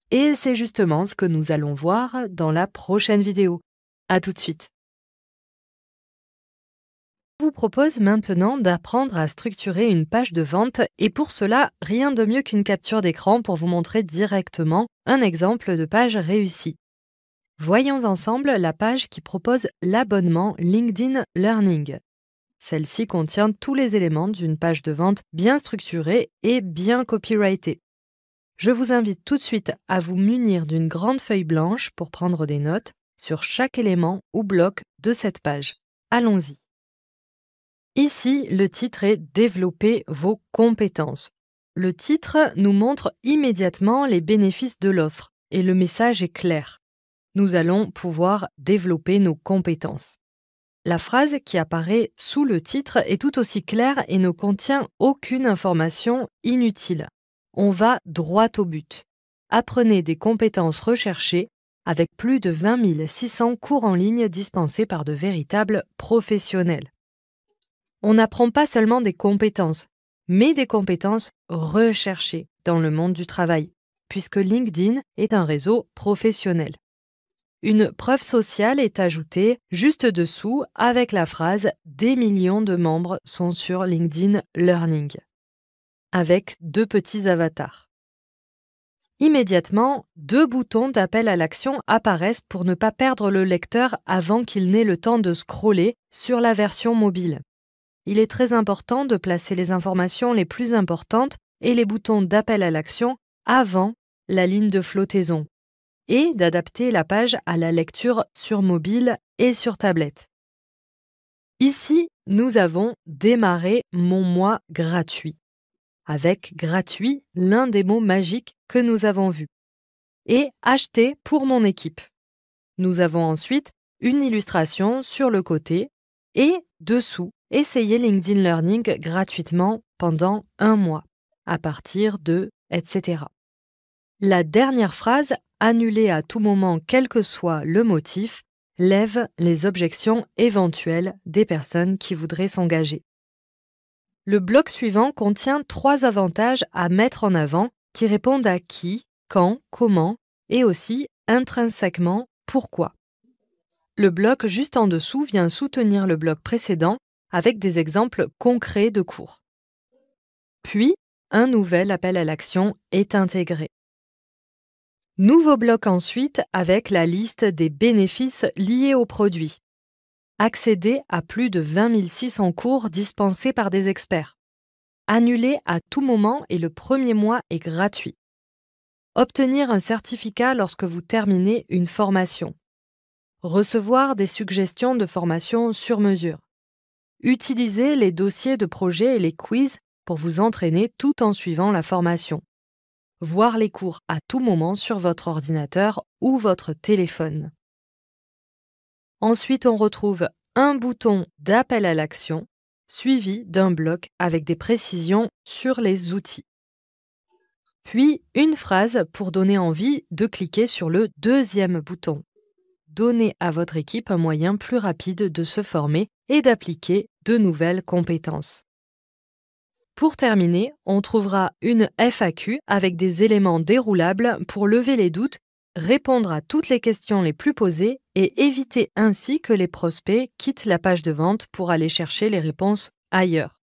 Et c'est justement ce que nous allons voir dans la prochaine vidéo. À tout de suite. Je vous propose maintenant d'apprendre à structurer une page de vente et pour cela, rien de mieux qu'une capture d'écran pour vous montrer directement un exemple de page réussie. Voyons ensemble la page qui propose l'abonnement LinkedIn Learning. Celle-ci contient tous les éléments d'une page de vente bien structurée et bien copyrightée. Je vous invite tout de suite à vous munir d'une grande feuille blanche pour prendre des notes sur chaque élément ou bloc de cette page. Allons-y. Ici, le titre est « Développer vos compétences ». Le titre nous montre immédiatement les bénéfices de l'offre et le message est clair. Nous allons pouvoir développer nos compétences. La phrase qui apparaît sous le titre est tout aussi claire et ne contient aucune information inutile. On va droit au but. Apprenez des compétences recherchées avec plus de 20 600 cours en ligne dispensés par de véritables professionnels. On n'apprend pas seulement des compétences, mais des compétences recherchées dans le monde du travail, puisque LinkedIn est un réseau professionnel. Une preuve sociale est ajoutée juste dessous avec la phrase « Des millions de membres sont sur LinkedIn Learning » avec 2 petits avatars. Immédiatement, 2 boutons d'appel à l'action apparaissent pour ne pas perdre le lecteur avant qu'il n'ait le temps de scroller sur la version mobile. Il est très important de placer les informations les plus importantes et les boutons d'appel à l'action avant la ligne de flottaison et d'adapter la page à la lecture sur mobile et sur tablette. Ici, nous avons démarré mon mois gratuit. Avec gratuit, l'un des mots magiques que nous avons vus. Et acheter pour mon équipe. Nous avons ensuite une illustration sur le côté et dessous, essayez LinkedIn Learning gratuitement pendant 1 mois, à partir de etc. La dernière phrase, annulée à tout moment quel que soit le motif, lève les objections éventuelles des personnes qui voudraient s'engager. Le bloc suivant contient 3 avantages à mettre en avant qui répondent à qui, quand, comment et aussi intrinsèquement pourquoi. Le bloc juste en dessous vient soutenir le bloc précédent avec des exemples concrets de cours. Puis, un nouvel appel à l'action est intégré. Nouveau bloc ensuite avec la liste des bénéfices liés au produit. Accéder à plus de 20 600 cours dispensés par des experts. Annuler à tout moment et le premier mois est gratuit. Obtenir un certificat lorsque vous terminez une formation. Recevoir des suggestions de formation sur mesure. Utiliser les dossiers de projet et les quiz pour vous entraîner tout en suivant la formation. Voir les cours à tout moment sur votre ordinateur ou votre téléphone. Ensuite, on retrouve un bouton d'appel à l'action suivi d'un bloc avec des précisions sur les outils. Puis, une phrase pour donner envie de cliquer sur le deuxième bouton. Donnez à votre équipe un moyen plus rapide de se former et d'appliquer de nouvelles compétences. Pour terminer, on trouvera une FAQ avec des éléments déroulables pour lever les doutes, répondre à toutes les questions les plus posées et éviter ainsi que les prospects quittent la page de vente pour aller chercher les réponses ailleurs.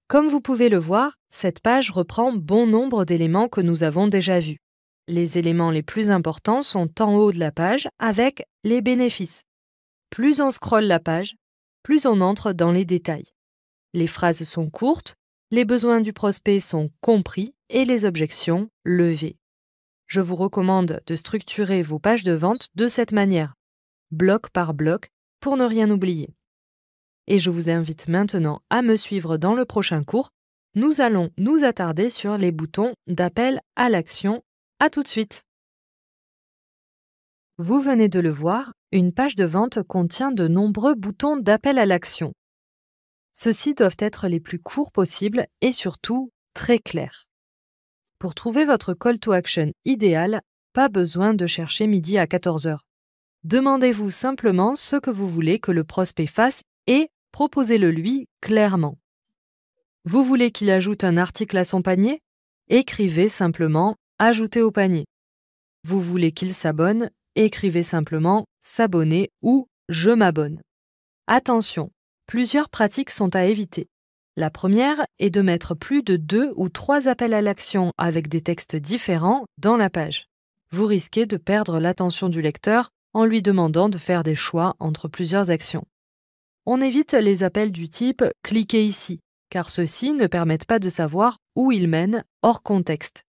Comme vous pouvez le voir, cette page reprend bon nombre d'éléments que nous avons déjà vus. Les éléments les plus importants sont en haut de la page avec les bénéfices. Plus on scrolle la page, plus on entre dans les détails. Les phrases sont courtes, les besoins du prospect sont compris et les objections levées. Je vous recommande de structurer vos pages de vente de cette manière, bloc par bloc, pour ne rien oublier. Et je vous invite maintenant à me suivre dans le prochain cours. Nous allons nous attarder sur les boutons d'appel à l'action. À tout de suite. Vous venez de le voir, une page de vente contient de nombreux boutons d'appel à l'action. Ceux-ci doivent être les plus courts possibles et surtout très clairs. Pour trouver votre call to action idéal, pas besoin de chercher midi à 14h. Demandez-vous simplement ce que vous voulez que le prospect fasse et proposez-le lui clairement. Vous voulez qu'il ajoute un article à son panier? Écrivez simplement « Ajouter au panier ». Vous voulez qu'il s'abonne? Écrivez simplement « S'abonner » ou « Je m'abonne ». Attention, plusieurs pratiques sont à éviter. La première est de mettre plus de 2 ou 3 appels à l'action avec des textes différents dans la page. Vous risquez de perdre l'attention du lecteur en lui demandant de faire des choix entre plusieurs actions. On évite les appels du type « Cliquez ici », car ceux-ci ne permettent pas de savoir où ils mènent hors contexte.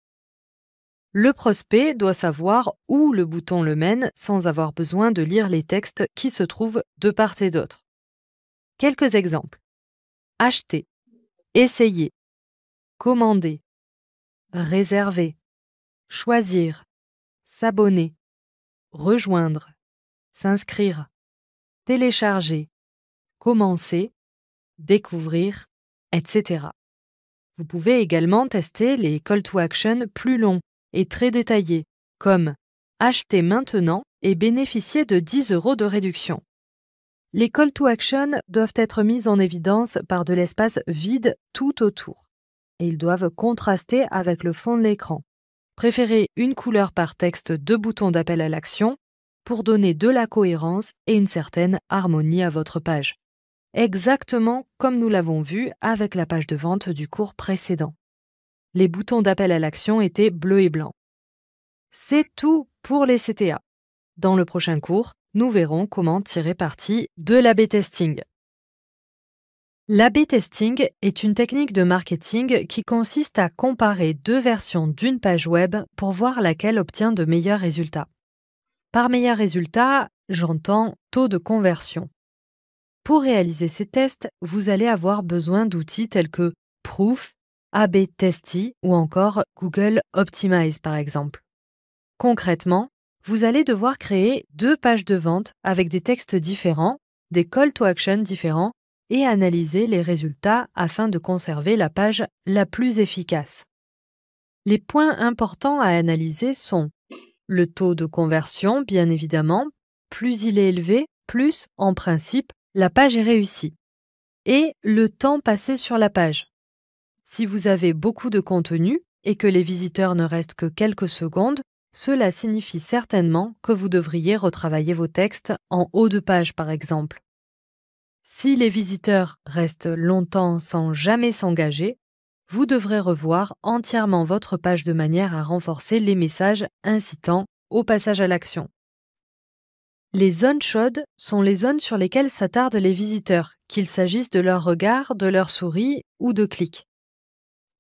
Le prospect doit savoir où le bouton le mène sans avoir besoin de lire les textes qui se trouvent de part et d'autre. Quelques exemples. Acheter, essayer, commander, réserver, choisir, s'abonner, rejoindre, s'inscrire, télécharger, commencer, découvrir, etc. Vous pouvez également tester les call to action plus longs et très détaillés, comme « Acheter maintenant et bénéficier de 10 € de réduction ». Les call to action doivent être mis en évidence par de l'espace vide tout autour, et ils doivent contraster avec le fond de l'écran. Préférez une couleur par texte de bouton d'appel à l'action pour donner de la cohérence et une certaine harmonie à votre page. Exactement comme nous l'avons vu avec la page de vente du cours précédent. Les boutons d'appel à l'action étaient bleus et blancs. C'est tout pour les CTA. Dans le prochain cours, nous verrons comment tirer parti de l'A/B testing. L'A/B testing est une technique de marketing qui consiste à comparer 2 versions d'une page web pour voir laquelle obtient de meilleurs résultats. Par meilleurs résultats, j'entends taux de conversion. Pour réaliser ces tests, vous allez avoir besoin d'outils tels que Proof, A/B Testy ou encore Google Optimize par exemple. Concrètement, vous allez devoir créer 2 pages de vente avec des textes différents, des call to action différents et analyser les résultats afin de conserver la page la plus efficace. Les points importants à analyser sont le taux de conversion, bien évidemment. Plus il est élevé, plus, en principe, la page est réussie. Et le temps passé sur la page. Si vous avez beaucoup de contenu et que les visiteurs ne restent que quelques secondes, cela signifie certainement que vous devriez retravailler vos textes en haut de page, par exemple. Si les visiteurs restent longtemps sans jamais s'engager, vous devrez revoir entièrement votre page de manière à renforcer les messages incitant au passage à l'action. Les zones chaudes sont les zones sur lesquelles s'attardent les visiteurs, qu'il s'agisse de leur regard, de leur souris ou de clics.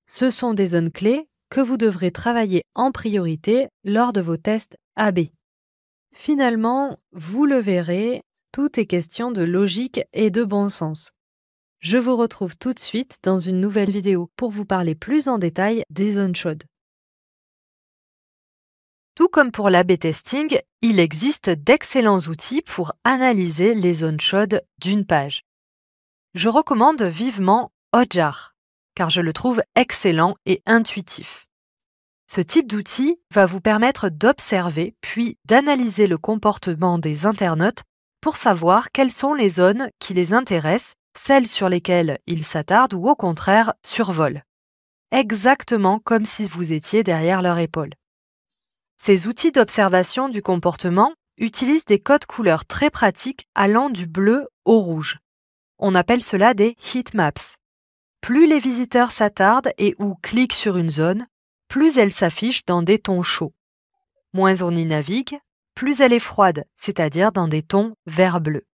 Ce sont des zones clés que vous devrez travailler en priorité lors de vos tests AB. Finalement, vous le verrez, tout est question de logique et de bon sens. Je vous retrouve tout de suite dans une nouvelle vidéo pour vous parler plus en détail des zones chaudes. Tout comme pour l'A/B testing, il existe d'excellents outils pour analyser les zones chaudes d'une page. Je recommande vivement Hotjar, car je le trouve excellent et intuitif. Ce type d'outil va vous permettre d'observer puis d'analyser le comportement des internautes pour savoir quelles sont les zones qui les intéressent, celles sur lesquelles ils s'attardent ou au contraire survolent. Exactement comme si vous étiez derrière leur épaule. Ces outils d'observation du comportement utilisent des codes couleurs très pratiques allant du bleu au rouge. On appelle cela des heatmaps. Plus les visiteurs s'attardent et ou cliquent sur une zone, plus elle s'affiche dans des tons chauds. Moins on y navigue, plus elle est froide, c'est-à-dire dans des tons vert-bleu.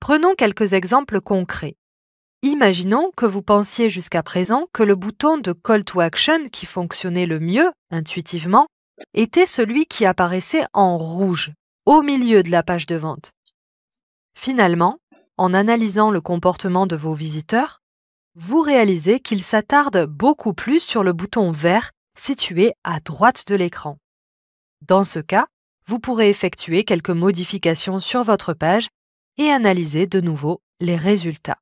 Prenons quelques exemples concrets. Imaginons que vous pensiez jusqu'à présent que le bouton de Call to Action qui fonctionnait le mieux, intuitivement, était celui qui apparaissait en rouge, au milieu de la page de vente. Finalement, en analysant le comportement de vos visiteurs, vous réalisez qu'ils s'attardent beaucoup plus sur le bouton vert situé à droite de l'écran. Dans ce cas, vous pourrez effectuer quelques modifications sur votre page et analyser de nouveau les résultats.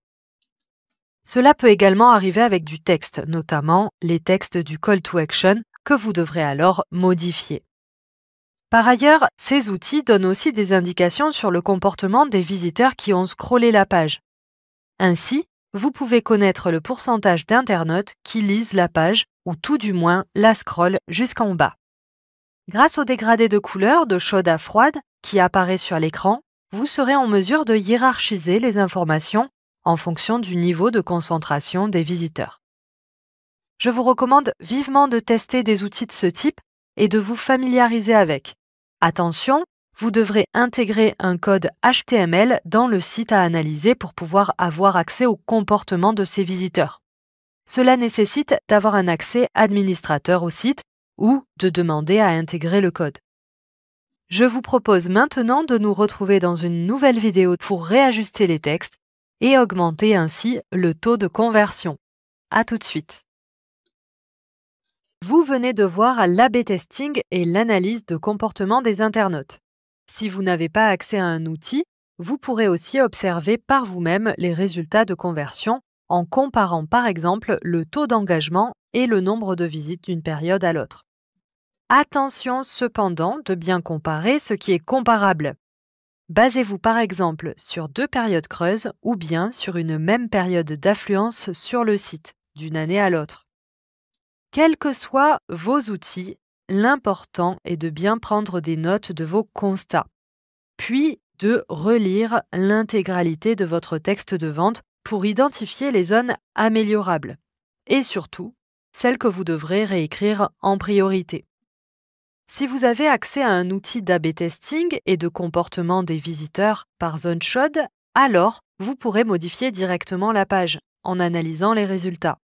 Cela peut également arriver avec du texte, notamment les textes du Call to Action que vous devrez alors modifier. Par ailleurs, ces outils donnent aussi des indications sur le comportement des visiteurs qui ont scrollé la page. Ainsi, vous pouvez connaître le pourcentage d'internautes qui lisent la page ou tout du moins la scrollent jusqu'en bas. Grâce au dégradé de couleurs de chaude à froide qui apparaît sur l'écran, vous serez en mesure de hiérarchiser les informations en fonction du niveau de concentration des visiteurs. Je vous recommande vivement de tester des outils de ce type et de vous familiariser avec. Attention, vous devrez intégrer un code HTML dans le site à analyser pour pouvoir avoir accès au comportement de ces visiteurs. Cela nécessite d'avoir un accès administrateur au site ou de demander à intégrer le code. Je vous propose maintenant de nous retrouver dans une nouvelle vidéo pour réajuster les textes et augmenter ainsi le taux de conversion. À tout de suite. Vous venez de voir l'A/B testing et l'analyse de comportement des internautes. Si vous n'avez pas accès à un outil, vous pourrez aussi observer par vous-même les résultats de conversion en comparant par exemple le taux d'engagement et le nombre de visites d'une période à l'autre. Attention cependant de bien comparer ce qui est comparable. Basez-vous par exemple sur 2 périodes creuses ou bien sur une même période d'affluence sur le site, d'une année à l'autre. Quels que soient vos outils, l'important est de bien prendre des notes de vos constats, puis de relire l'intégralité de votre texte de vente pour identifier les zones améliorables, et surtout, celles que vous devrez réécrire en priorité. Si vous avez accès à un outil d'A/B testing et de comportement des visiteurs par zone chaude, alors vous pourrez modifier directement la page en analysant les résultats.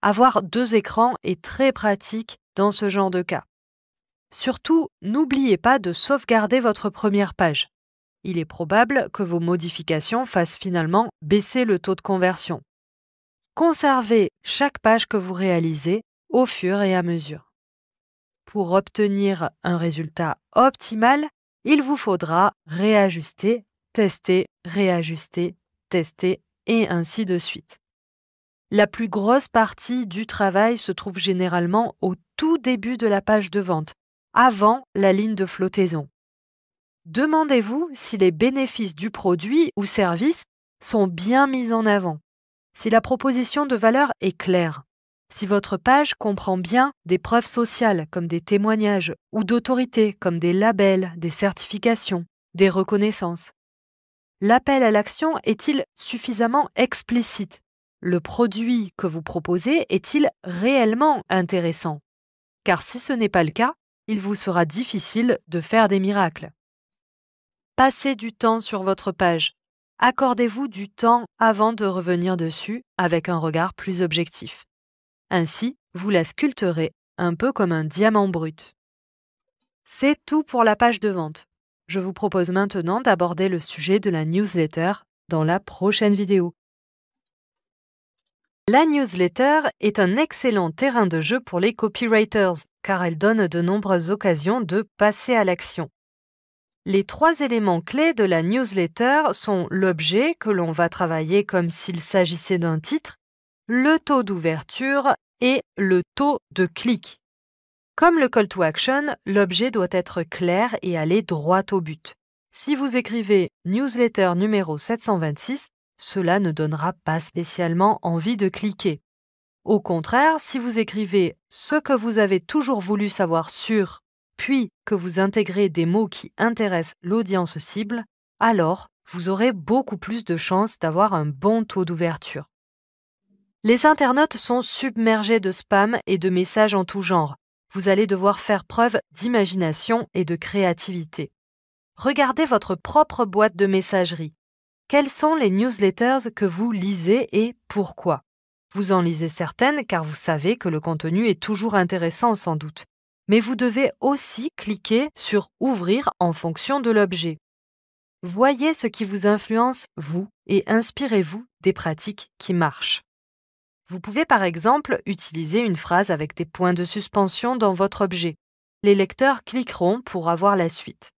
Avoir 2 écrans est très pratique dans ce genre de cas. Surtout, n'oubliez pas de sauvegarder votre première page. Il est probable que vos modifications fassent finalement baisser le taux de conversion. Conservez chaque page que vous réalisez au fur et à mesure. Pour obtenir un résultat optimal, il vous faudra réajuster, tester, réajuster, tester et ainsi de suite. La plus grosse partie du travail se trouve généralement au tout début de la page de vente, avant la ligne de flottaison. Demandez-vous si les bénéfices du produit ou service sont bien mis en avant, si la proposition de valeur est claire, si votre page comprend bien des preuves sociales comme des témoignages ou d'autorité comme des labels, des certifications, des reconnaissances. L'appel à l'action est-il suffisamment explicite? Le produit que vous proposez est-il réellement intéressant? Car si ce n'est pas le cas, il vous sera difficile de faire des miracles. Passez du temps sur votre page. Accordez-vous du temps avant de revenir dessus avec un regard plus objectif. Ainsi, vous la sculpterez un peu comme un diamant brut. C'est tout pour la page de vente. Je vous propose maintenant d'aborder le sujet de la newsletter dans la prochaine vidéo. La newsletter est un excellent terrain de jeu pour les copywriters car elle donne de nombreuses occasions de passer à l'action. Les 3 éléments clés de la newsletter sont l'objet que l'on va travailler comme s'il s'agissait d'un titre, le taux d'ouverture et le taux de clic. Comme le call to action, l'objet doit être clair et aller droit au but. Si vous écrivez newsletter numéro 726, cela ne donnera pas spécialement envie de cliquer. Au contraire, si vous écrivez ce que vous avez toujours voulu savoir sur, puis que vous intégrez des mots qui intéressent l'audience cible, alors vous aurez beaucoup plus de chances d'avoir un bon taux d'ouverture. Les internautes sont submergés de spam et de messages en tout genre. Vous allez devoir faire preuve d'imagination et de créativité. Regardez votre propre boîte de messagerie. Quelles sont les newsletters que vous lisez et pourquoi? Vous en lisez certaines car vous savez que le contenu est toujours intéressant sans doute. Mais vous devez aussi cliquer sur « Ouvrir » en fonction de l'objet. Voyez ce qui vous influence, vous, et inspirez-vous des pratiques qui marchent. Vous pouvez par exemple utiliser une phrase avec des points de suspension dans votre objet. Les lecteurs cliqueront pour avoir la suite.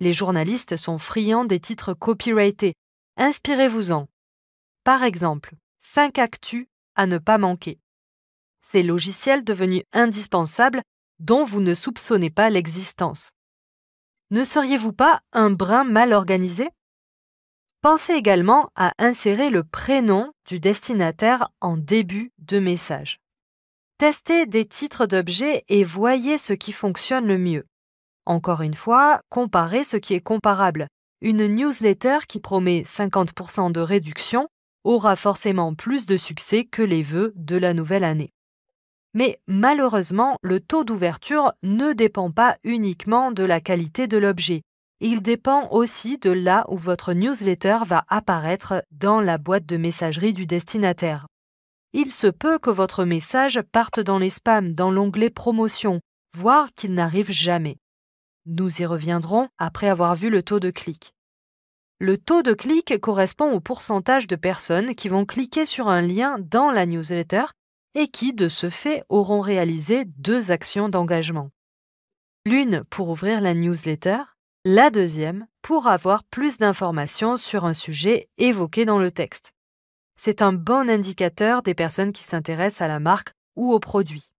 Les journalistes sont friands des titres copyrightés. Inspirez-vous-en. Par exemple, 5 actus à ne pas manquer. Ces logiciels devenus indispensables dont vous ne soupçonnez pas l'existence. Ne seriez-vous pas un brin mal organisé? Pensez également à insérer le prénom du destinataire en début de message. Testez des titres d'objets et voyez ce qui fonctionne le mieux. Encore une fois, comparez ce qui est comparable. Une newsletter qui promet 50% de réduction aura forcément plus de succès que les vœux de la nouvelle année. Mais malheureusement, le taux d'ouverture ne dépend pas uniquement de la qualité de l'objet. Il dépend aussi de là où votre newsletter va apparaître dans la boîte de messagerie du destinataire. Il se peut que votre message parte dans les spams, dans l'onglet promotion, voire qu'il n'arrive jamais. Nous y reviendrons après avoir vu le taux de clic. Le taux de clic correspond au pourcentage de personnes qui vont cliquer sur un lien dans la newsletter et qui, de ce fait, auront réalisé 2 actions d'engagement. L'une pour ouvrir la newsletter, la deuxième pour avoir plus d'informations sur un sujet évoqué dans le texte. C'est un bon indicateur des personnes qui s'intéressent à la marque ou au produit.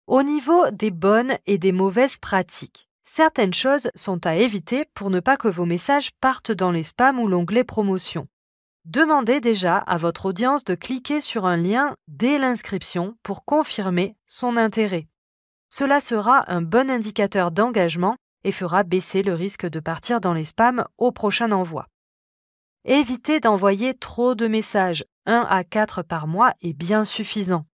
Au niveau des bonnes et des mauvaises pratiques, certaines choses sont à éviter pour ne pas que vos messages partent dans les spams ou l'onglet promotion. Demandez déjà à votre audience de cliquer sur un lien dès l'inscription pour confirmer son intérêt. Cela sera un bon indicateur d'engagement et fera baisser le risque de partir dans les spams au prochain envoi. Évitez d'envoyer trop de messages, 1 à 4 par mois est bien suffisant.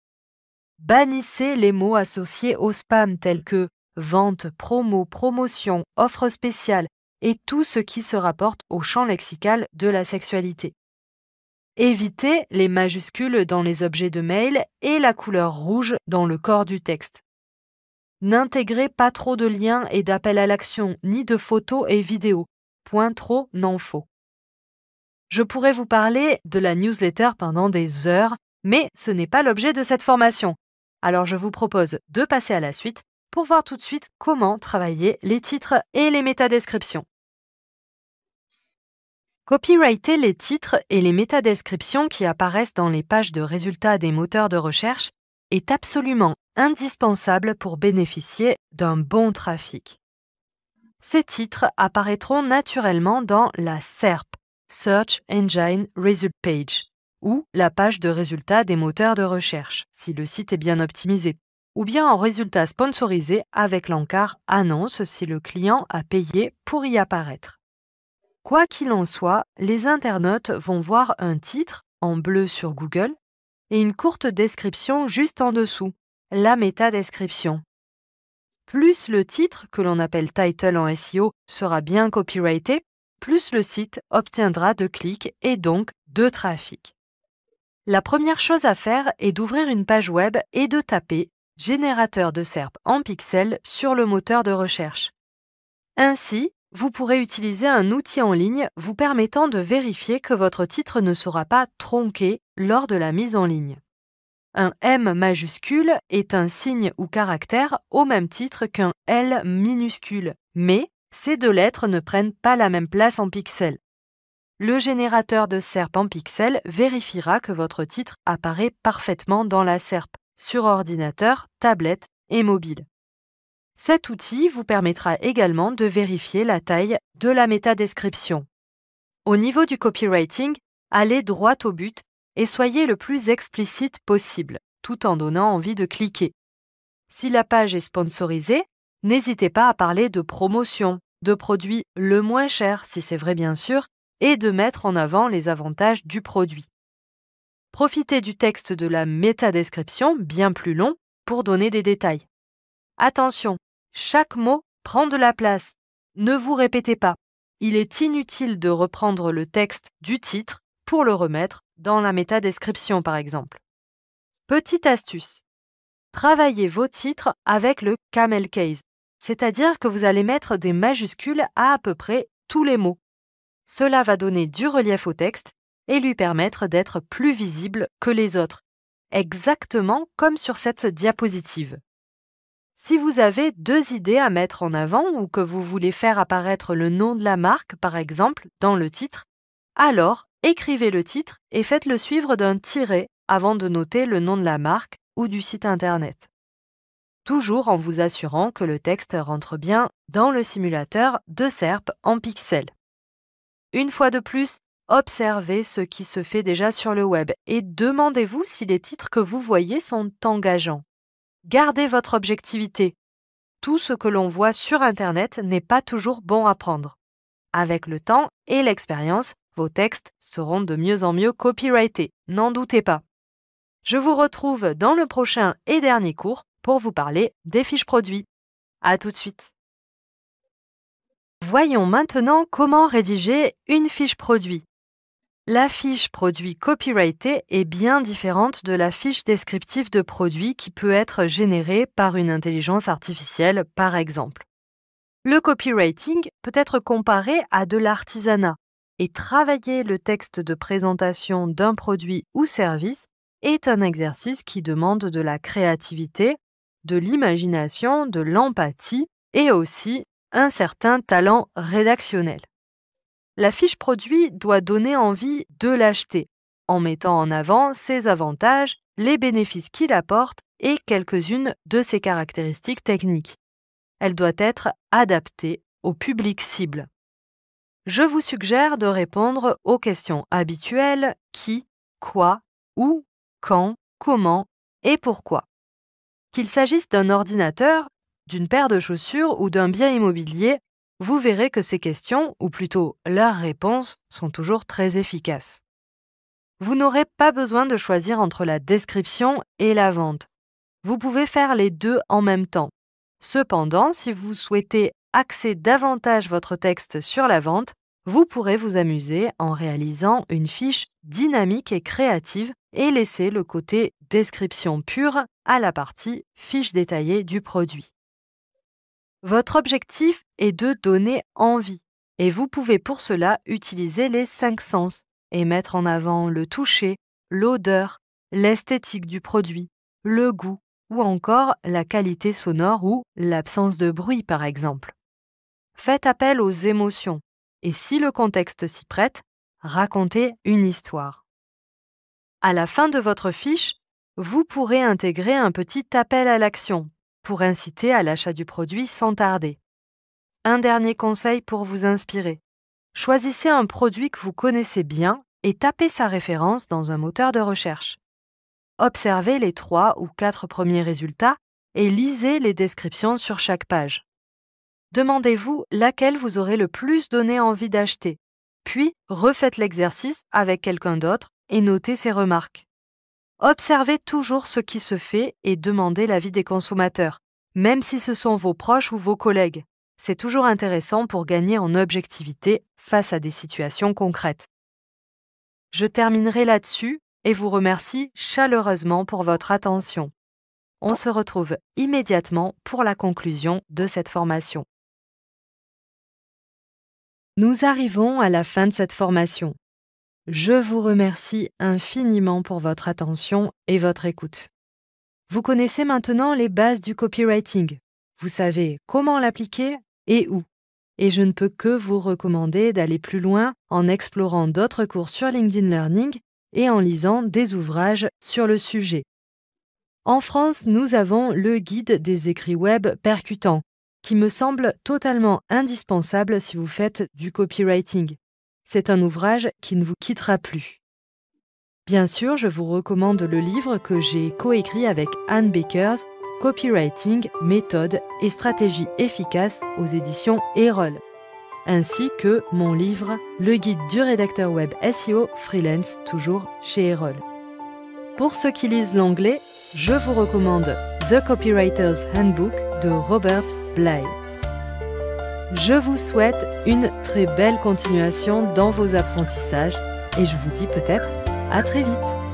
Bannissez les mots associés au spam tels que vente, promo, promotion, offre spéciale et tout ce qui se rapporte au champ lexical de la sexualité. Évitez les majuscules dans les objets de mail et la couleur rouge dans le corps du texte. N'intégrez pas trop de liens et d'appels à l'action, ni de photos et vidéos. Point trop n'en faut. Je pourrais vous parler de la newsletter pendant des heures, mais ce n'est pas l'objet de cette formation. Alors je vous propose de passer à la suite pour voir tout de suite comment travailler les titres et les métadescriptions. Copywriter les titres et les métadescriptions qui apparaissent dans les pages de résultats des moteurs de recherche est absolument indispensable pour bénéficier d'un bon trafic. Ces titres apparaîtront naturellement dans la SERP, Search Engine Result Page, ou la page de résultats des moteurs de recherche, si le site est bien optimisé, ou bien en résultats sponsorisés avec l'encart Annonce si le client a payé pour y apparaître. Quoi qu'il en soit, les internautes vont voir un titre en bleu sur Google et une courte description juste en dessous, la métadescription. Plus le titre, que l'on appelle title en SEO, sera bien copyrighté, plus le site obtiendra de clics et donc de trafic. La première chose à faire est d'ouvrir une page web et de taper « Générateur de SERP en pixels » sur le moteur de recherche. Ainsi, vous pourrez utiliser un outil en ligne vous permettant de vérifier que votre titre ne sera pas tronqué lors de la mise en ligne. Un M majuscule est un signe ou caractère au même titre qu'un L minuscule, mais ces deux lettres ne prennent pas la même place en pixels. Le générateur de SERP en pixels vérifiera que votre titre apparaît parfaitement dans la SERP, sur ordinateur, tablette et mobile. Cet outil vous permettra également de vérifier la taille de la métadescription. Au niveau du copywriting, allez droit au but et soyez le plus explicite possible, tout en donnant envie de cliquer. Si la page est sponsorisée, n'hésitez pas à parler de promotion, de produit le moins cher si c'est vrai bien sûr, et de mettre en avant les avantages du produit. Profitez du texte de la métadescription, bien plus long, pour donner des détails. Attention, chaque mot prend de la place. Ne vous répétez pas. Il est inutile de reprendre le texte du titre pour le remettre dans la métadescription par exemple. Petite astuce. Travaillez vos titres avec le camel case, c'est-à-dire que vous allez mettre des majuscules à peu près tous les mots. Cela va donner du relief au texte et lui permettre d'être plus visible que les autres, exactement comme sur cette diapositive. Si vous avez deux idées à mettre en avant ou que vous voulez faire apparaître le nom de la marque, par exemple, dans le titre, alors écrivez le titre et faites-le suivre d'un tiret avant de noter le nom de la marque ou du site internet. Toujours en vous assurant que le texte rentre bien dans le simulateur de SERP en pixels. Une fois de plus, observez ce qui se fait déjà sur le web et demandez-vous si les titres que vous voyez sont engageants. Gardez votre objectivité. Tout ce que l'on voit sur Internet n'est pas toujours bon à prendre. Avec le temps et l'expérience, vos textes seront de mieux en mieux copyrightés, n'en doutez pas. Je vous retrouve dans le prochain et dernier cours pour vous parler des fiches produits. À tout de suite. Voyons maintenant comment rédiger une fiche produit. La fiche produit copyrightée est bien différente de la fiche descriptive de produit qui peut être générée par une intelligence artificielle, par exemple. Le copywriting peut être comparé à de l'artisanat et travailler le texte de présentation d'un produit ou service est un exercice qui demande de la créativité, de l'imagination, de l'empathie et aussi un certain talent rédactionnel. La fiche produit doit donner envie de l'acheter, en mettant en avant ses avantages, les bénéfices qu'il apporte et quelques-unes de ses caractéristiques techniques. Elle doit être adaptée au public cible. Je vous suggère de répondre aux questions habituelles qui, quoi, où, quand, comment et pourquoi. Qu'il s'agisse d'un ordinateur, d'une paire de chaussures ou d'un bien immobilier, vous verrez que ces questions, ou plutôt leurs réponses, sont toujours très efficaces. Vous n'aurez pas besoin de choisir entre la description et la vente. Vous pouvez faire les deux en même temps. Cependant, si vous souhaitez axer davantage votre texte sur la vente, vous pourrez vous amuser en réalisant une fiche dynamique et créative et laisser le côté description pure à la partie fiche détaillée du produit. Votre objectif est de donner envie et vous pouvez pour cela utiliser les 5 sens et mettre en avant le toucher, l'odeur, l'esthétique du produit, le goût, ou encore la qualité sonore ou l'absence de bruit par exemple. Faites appel aux émotions et si le contexte s'y prête, racontez une histoire. À la fin de votre fiche, vous pourrez intégrer un petit appel à l'action pour inciter à l'achat du produit sans tarder. Un dernier conseil pour vous inspirer. Choisissez un produit que vous connaissez bien et tapez sa référence dans un moteur de recherche. Observez les 3 ou 4 premiers résultats et lisez les descriptions sur chaque page. Demandez-vous laquelle vous aurez le plus donné envie d'acheter, puis refaites l'exercice avec quelqu'un d'autre et notez ses remarques. Observez toujours ce qui se fait et demandez l'avis des consommateurs, même si ce sont vos proches ou vos collègues. C'est toujours intéressant pour gagner en objectivité face à des situations concrètes. Je terminerai là-dessus et vous remercie chaleureusement pour votre attention. On se retrouve immédiatement pour la conclusion de cette formation. Nous arrivons à la fin de cette formation. Je vous remercie infiniment pour votre attention et votre écoute. Vous connaissez maintenant les bases du copywriting. Vous savez comment l'appliquer et où. Et je ne peux que vous recommander d'aller plus loin en explorant d'autres cours sur LinkedIn Learning et en lisant des ouvrages sur le sujet. En France, nous avons le guide des écrits web percutants, qui me semble totalement indispensable si vous faites du copywriting. C'est un ouvrage qui ne vous quittera plus. Bien sûr, je vous recommande le livre que j'ai coécrit avec Anne Bakers, Copywriting, méthode et stratégie efficace aux éditions Erol, ainsi que mon livre Le guide du rédacteur web SEO freelance, toujours chez Erol. Pour ceux qui lisent l'anglais, je vous recommande The Copywriter's Handbook de Robert Bly. Je vous souhaite une très belle continuation dans vos apprentissages et je vous dis peut-être à très vite.